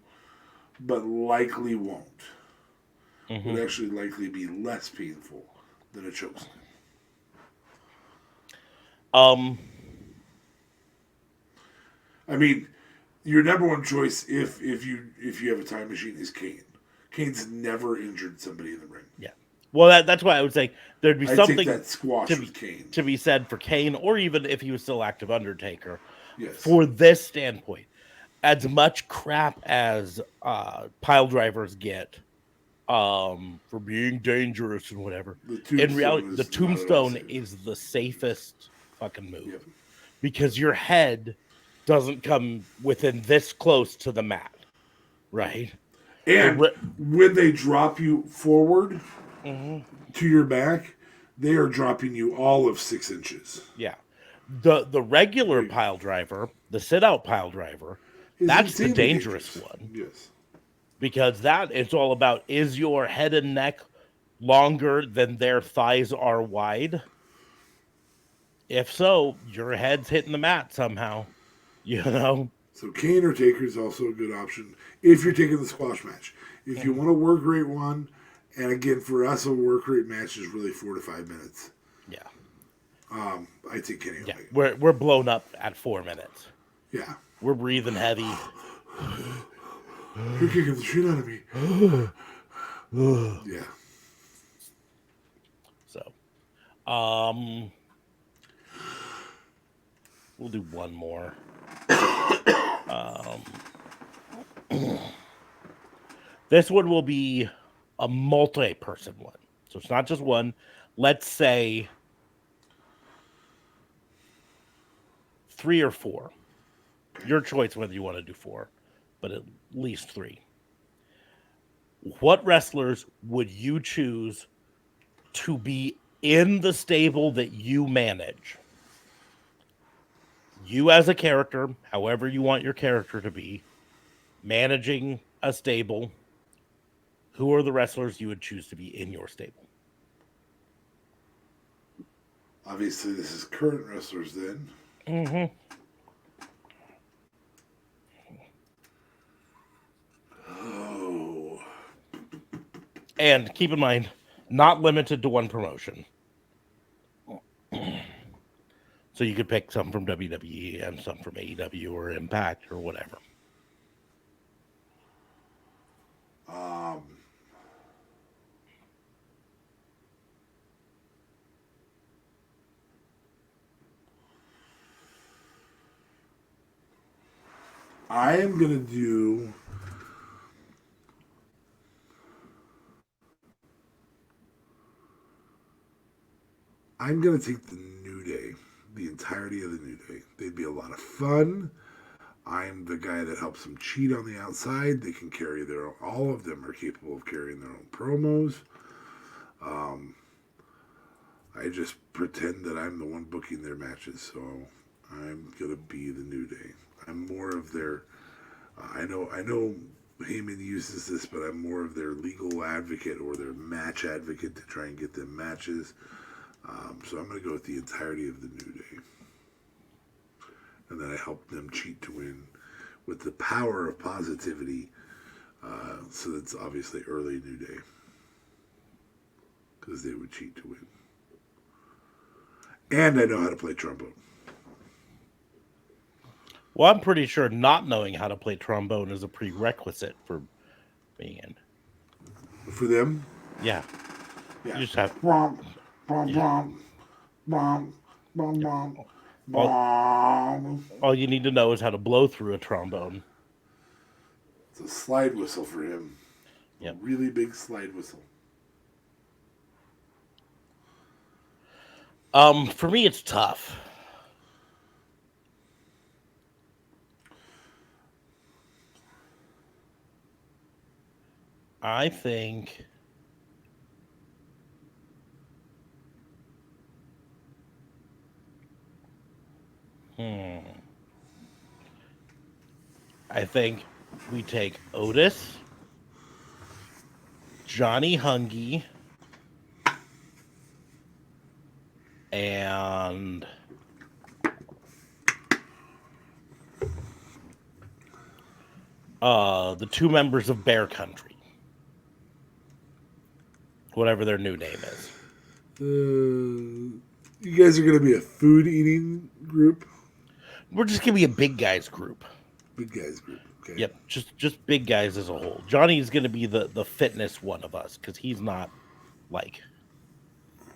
but likely won't. Would actually likely be less painful than a choke slam. I mean, your number one choice if you have a time machine is Kane. Kane's never injured somebody in the ring. Yeah. Well, that's why I would say there'd be something that squash with Kane to be said for Kane, or even if he was still active Undertaker. Yes. For this standpoint, as much crap as pile drivers get for being dangerous and whatever, in reality, the tombstone is the safest fucking move because your head doesn't come within this close to the mat, right? And when they drop you forward to your back, they are dropping you all of 6 inches. Yeah. The regular pile driver, the sit-out pile driver, that's the dangerous one. Yes. Because that is all about, is your head and neck longer than their thighs are wide? If so, your head's hitting the mat somehow, you know? So Kane or Taker is also a good option if you're taking the squash match. If you want a work rate one, and again for us a work rate match is really 4 to 5 minutes. Yeah. I take Kenny Omega. Yeah, we're blown up at 4 minutes. Yeah. We're breathing heavy. You're kicking the shit out of me. Yeah. So, we'll do one more. This one will be a multi-person one. So it's not just one. Let's say 3 or 4. Your choice whether you want to do 4, but at least 3. What wrestlers would you choose to be in the stable that you manage? You as a character, however you want your character to be, managing a stable. Who are the wrestlers you would choose to be in your stable? Obviously, this is current wrestlers then. Mm-hmm. Oh. And keep in mind, not limited to one promotion. So you could pick some from WWE and some from AEW or Impact or whatever. I am going to do... I'm going to take the New Day. The entirety of the New Day. They'd be a lot of fun. I'm the guy that helps them cheat on the outside. They can carry their own... All of them are capable of carrying their own promos. I just pretend that I'm the one booking their matches. So I'm going to be the New Day. I'm more of their... I know Heyman uses this, but I'm more of their legal advocate or their match advocate to try and get them matches. So I'm going to go with the entirety of the New Day. And then I help them cheat to win with the power of positivity. So that's obviously early New Day. Because they would cheat to win. And I know how to play trombone. Well, I'm pretty sure not knowing how to play trombone is a prerequisite for being in. For them? Yeah. Yeah. You just have... Bom, bom, bom, bom, bom, bom, bom. All you need to know is how to blow through a trombone. It's a slide whistle for him. Yep. A really big slide whistle. For me, it's tough. I think I think we take Otis, Johnny Hungy, and the 2 members of Bear Country. Whatever their new name is. You guys are going to be a food eating group? We're just going to be a big guys group. Big guys group. Okay. Yep, just big guys as a whole. Johnny's going to be the fitness one of us because he's not, like,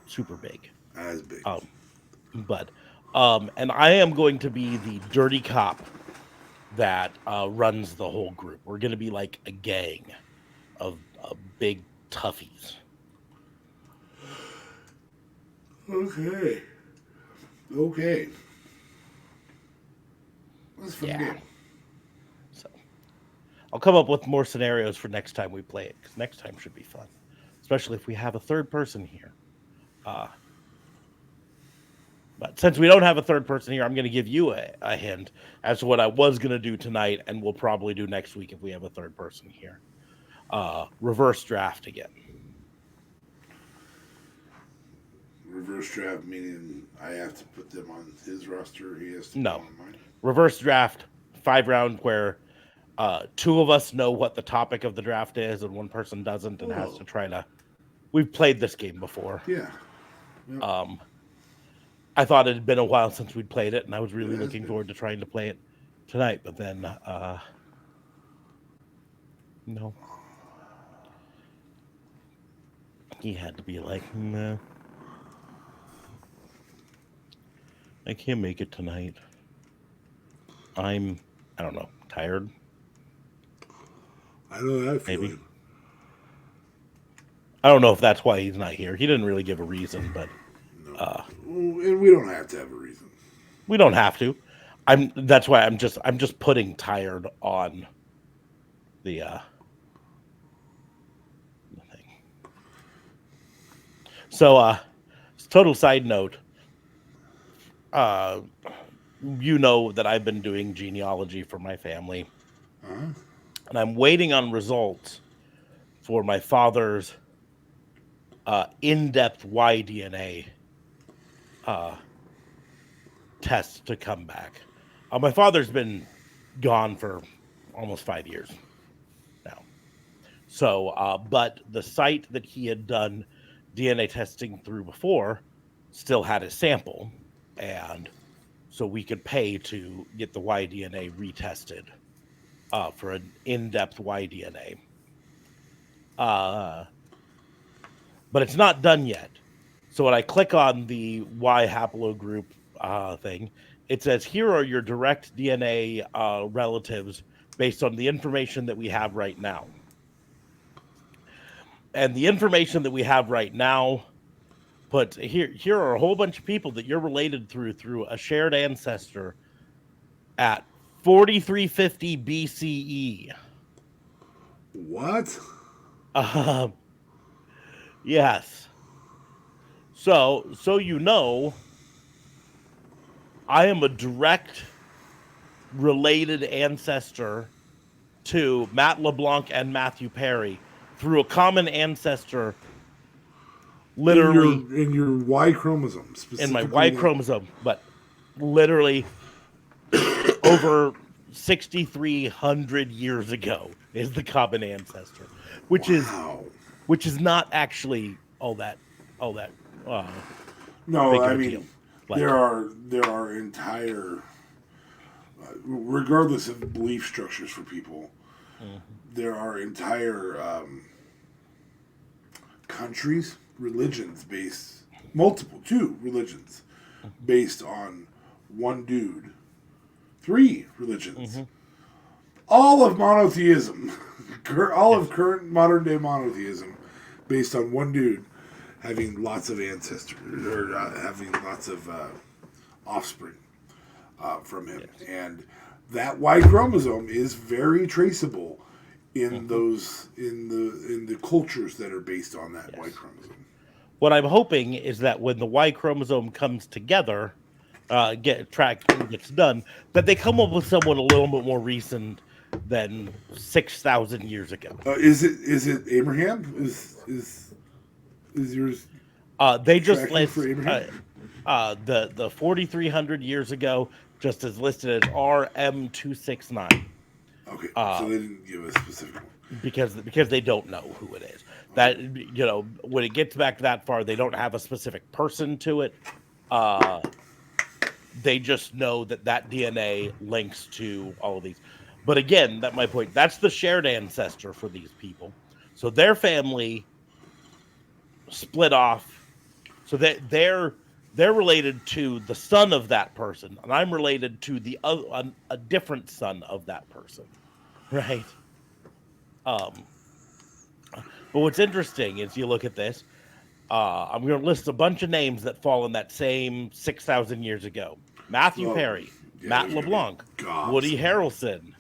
super big. As big. And I am going to be the dirty cop that runs the whole group. We're going to be like a gang of big toughies. Okay. That's a fun game. So I'll come up with more scenarios for next time we play it, because next time should be fun, especially if we have a third person here. But since we don't have a third person here, I'm going to give you a hint as to what I was going to do tonight, and we'll probably do next week if we have a third person here. Reverse draft again. Reverse draft meaning I have to put them on his roster. He has to No. put them on mine. Reverse draft 5-round where 2 of us know what the topic of the draft is and one person doesn't and has to try to. We've played this game before. Yeah. Yep. I thought it had been a while since we'd played it, and I was really looking forward to trying to play it tonight. But then, no, he had to be like, "Nah, I can't make it tonight. I don't know, tired. I know that Maybe. feeling. I don't know if that's why he's not here. He didn't really give a reason, but And we don't have to have a reason. we don't have to. That's why I'm just putting tired on the thing. So total side note, you know that I've been doing genealogy for my family, and I'm waiting on results for my father's in-depth Y-DNA test to come back. My father's been gone for almost 5 years now. So, but the site that he had done DNA testing through before still had his sample, and so we could pay to get the Y-DNA retested for an in-depth Y-DNA. But it's not done yet. So when I click on the Y haplogroup thing, it says, here are your direct DNA relatives based on the information that we have right now. And the information that we have right now puts here are a whole bunch of people that you're related through a shared ancestor at 4350 BCE. What? Yes. So you know, I am a direct related ancestor to Matt LeBlanc and Matthew Perry through a common ancestor. Literally in your Y chromosome, specifically. In my Y chromosome, but literally over 6,300 years ago is the common ancestor, which is not actually all that. No, I mean, deal. Like, there are entire, regardless of belief structures for people, there are entire countries, religions based, two religions based on one dude, 3 religions, all of monotheism, all of current modern day monotheism based on one dude having lots of ancestors or having lots of offspring from him, and that Y chromosome is very traceable in those in the cultures that are based on that Y chromosome. What I'm hoping is that when the Y chromosome comes together, gets done, that they come up with someone a little bit more recent than 6,000 years ago. Is it Abraham? Is yours? They just list the 4,300 years ago just as listed as RM269. Okay, so they didn't give a specific one because they don't know who it is. That, you know, when it gets back that far, they don't have a specific person to it. They just know that DNA links to all of these. But again, that's my point. That's the shared ancestor for these people. So their family split off. So they're related to the son of that person, and I'm related to a different son of that person, right? But what's interesting is you look at this. I'm going to list a bunch of names that fall in that same 6,000 years ago. Matthew Perry, Matt LeBlanc, Woody Harrelson,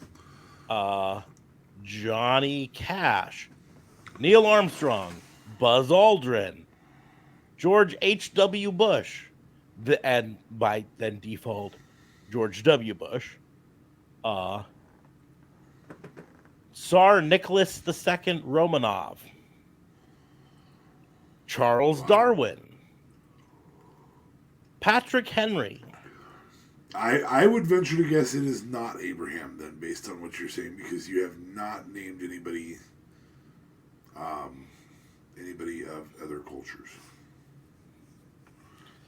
Johnny Cash, Neil Armstrong, Buzz Aldrin, George H.W. Bush, and by then default, George W. Bush, Tsar Nicholas II Romanov, Charles Darwin, Patrick Henry, I would venture to guess it is not Abraham then, based on what you're saying, because you have not named anybody of other cultures.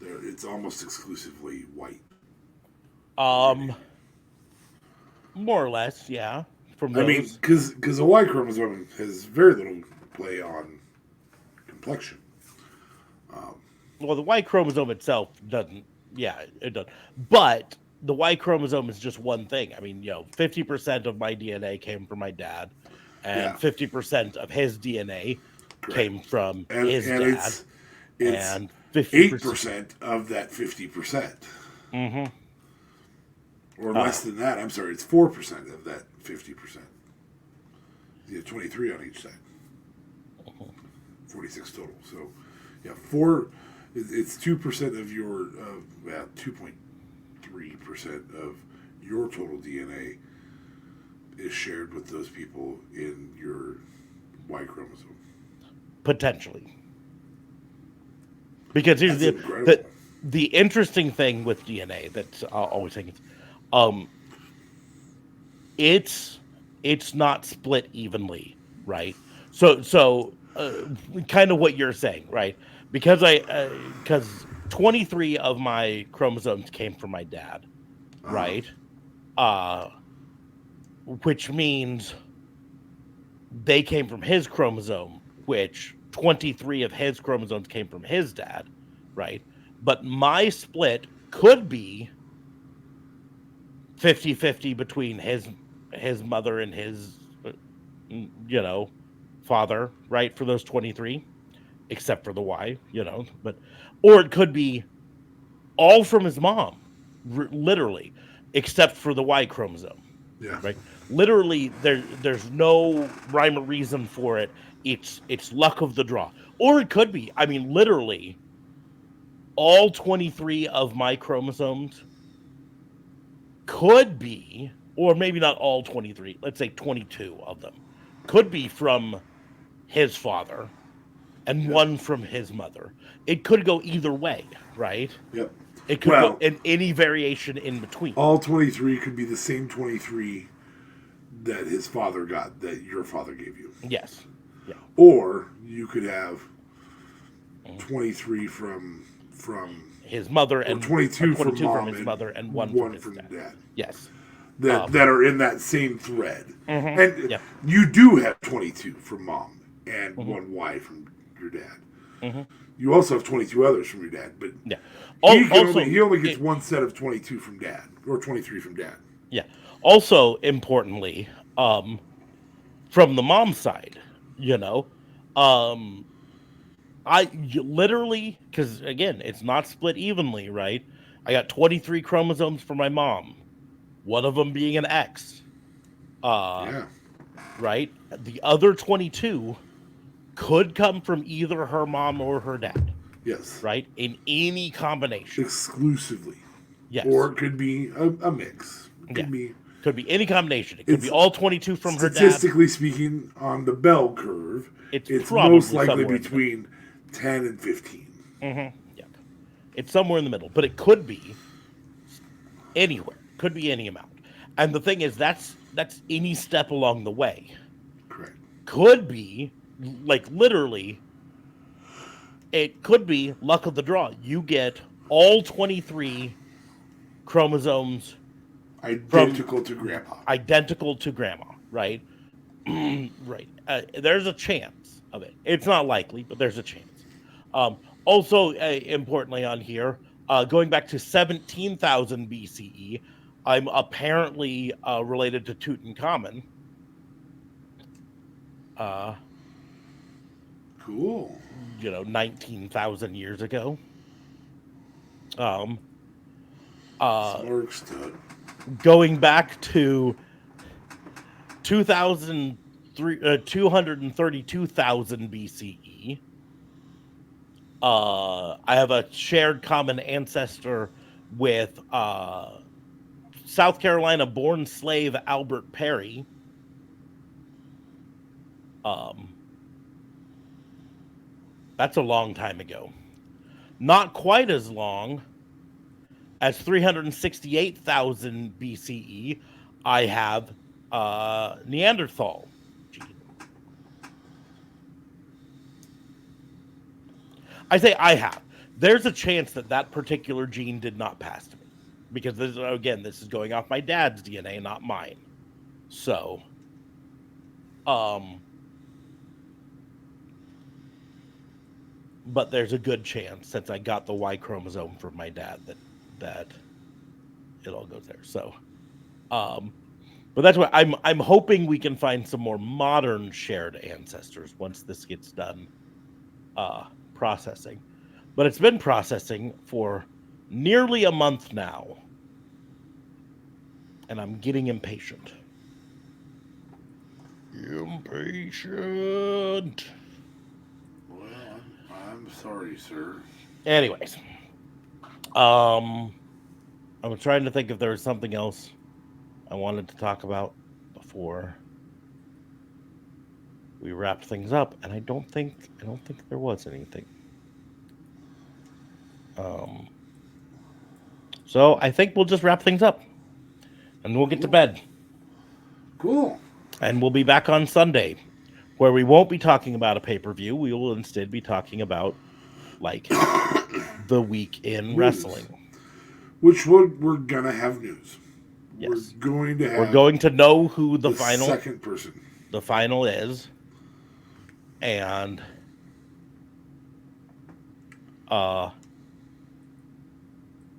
It's almost exclusively white. More or less, yeah. From I those. mean, because a Y chromosome has very little play on complexion. Well, the Y chromosome itself doesn't. Yeah, it does. But the Y chromosome is just one thing. I mean, 50% of my DNA came from my dad, and Yeah. 50% of his DNA Correct. came from And his and dad, it's and 50%. 8% of that 50%. Mm-hmm. Or less than that. I'm sorry, it's 4% of that 50%. You have 23 on each side. 46 total. So, yeah, it's 2% of your, 2.3% of your total DNA is shared with those people in your Y chromosome. Potentially. Because here's That's incredible. the interesting thing with DNA that I'll always think it's not split evenly, right? So kind of what you're saying, right? Because 23 of my chromosomes came from my dad, right? Which means they came from his chromosome, which 23 of his chromosomes came from his dad, right? But my split could be 50-50 between his mother and his father, right, for those 23, except for the Y, but or it could be all from his mom, literally, except for the Y chromosome. Yeah. Right? Literally, there's no rhyme or reason for it. It's luck of the draw. Or it could be, I mean, literally, all 23 of my chromosomes could be, or maybe not all 23, let's say 22 of them, could be from his father and one from his mother. It could go either way, right? Yep. It could go in any variation in between. All 23 could be the same 23 that his father got, that your father gave you. Yes. Yeah. Or you could have 23 from his mother and 22 from mom from his mother and one from his dad. Yes. That are in that same thread. Mm-hmm. And you do have 22 from mom and one Y from your dad. Mm-hmm. You also have 22 others from your dad, but he only gets one set of 22 from dad, or 23 from dad. Yeah. Also, importantly, from the mom side, I literally, because again, it's not split evenly, right? I got 23 chromosomes for my mom, one of them being an X. Right? The other 22 could come from either her mom or her dad. Yes. Right? In any combination. Exclusively. Yes. Or it could be a mix. Could be any combination. It could be all 22 from her dad. Statistically speaking, on the bell curve, it's most likely between 10 and 15. Mm-hmm. Yeah. It's somewhere in the middle. But it could be anywhere. Could be any amount. And the thing is, that's any step along the way. Correct. Could be, like, literally, it could be luck of the draw. You get all 23 chromosomes identical to grandma, right? Right. There's a chance of it. It's not likely, but there's a chance. Also, importantly on here, going back to 17,000 BCE, I'm apparently related to Tutankhamun. Cool. 19,000 years ago. Going back to 232,000 BCE, I have a shared common ancestor with South Carolina born slave Albert Perry. That's a long time ago. Not quite as long As 368,000 BCE, I have Neanderthal gene. I say I have. There's a chance that that particular gene did not pass to me. Because, this is going off my dad's DNA, not mine. So, but there's a good chance, since I got the Y chromosome from my dad, that it all goes there. So, but that's why I'm hoping we can find some more modern shared ancestors once this gets done processing. But it's been processing for nearly a month now, and I'm getting impatient. Impatient. Well, I'm sorry, sir. Anyways, I'm trying to think if there was something else I wanted to talk about before we wrapped things up, and I don't think there was anything. So I think we'll just wrap things up, and we'll get to bed. Cool. And we'll be back on Sunday, where we won't be talking about a pay-per-view. We will instead be talking about, like, the week in wrestling. Which we're going to have news. Yes. We're going to know who the final second person. The final is. And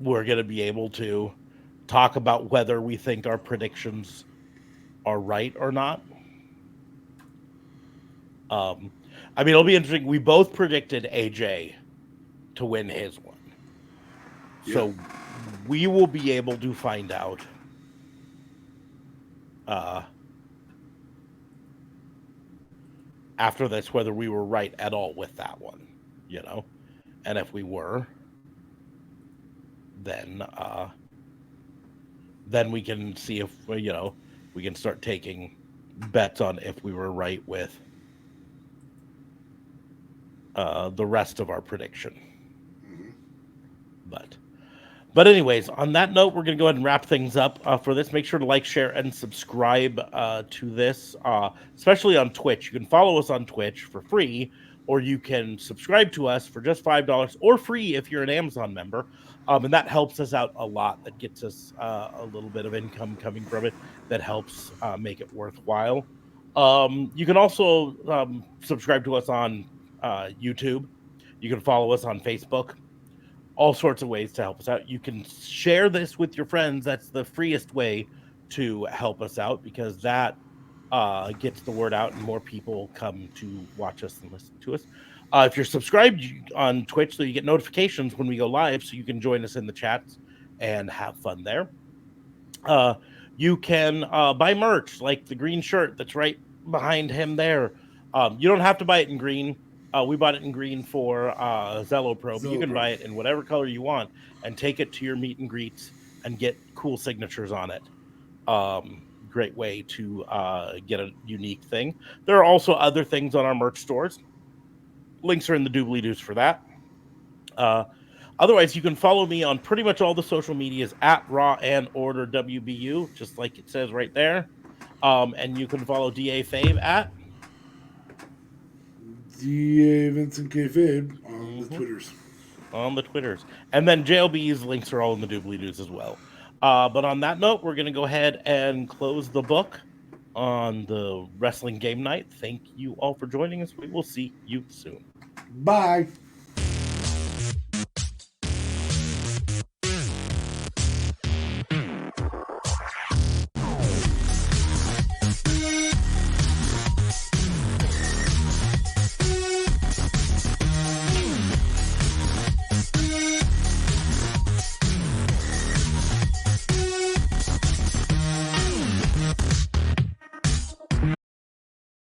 we're going to be able to talk about whether we think our predictions are right or not. I mean, it'll be interesting. We both predicted AJ to win his one. Yeah. So we will be able to find out after this whether we were right at all with that one, you know? And if we were, then we can see if, you know, we can start taking bets on if we were right with the rest of our prediction. Mm-hmm. But anyways, on that note, we're going to go ahead and wrap things up for this. Make sure to like, share, and subscribe to this, especially on Twitch. You can follow us on Twitch for free, or you can subscribe to us for just $5 or free if you're an Amazon member. And that helps us out a lot. That gets us a little bit of income coming from it. That helps make it worthwhile. You can also subscribe to us on YouTube. You can follow us on Facebook. All sorts of ways to help us out. You can share this with your friends. That's the freest way to help us out, because that gets the word out and more people come to watch us and listen to us. If you're subscribed on Twitch, so you get notifications when we go live, so you can join us in the chats and have fun there. You can buy merch, like the green shirt that's right behind him there. You don't have to buy it in green. We bought it in green for Zello Pro, but you can buy it in whatever color you want and take it to your meet and greets and get cool signatures on it. Great way to get a unique thing. There are also other things on our merch stores. Links are in the doobly-doos for that. Otherwise, you can follow me on pretty much all the social medias at Raw and Order WBU, just like it says right there. And you can follow DA Fave at DA Vincent Kayfabe on the Twitters. On the Twitters. And then JLB's links are all in the doobly-doos as well. But on that note, we're going to go ahead and close the book on the wrestling game night. Thank you all for joining us. We will see you soon. Bye.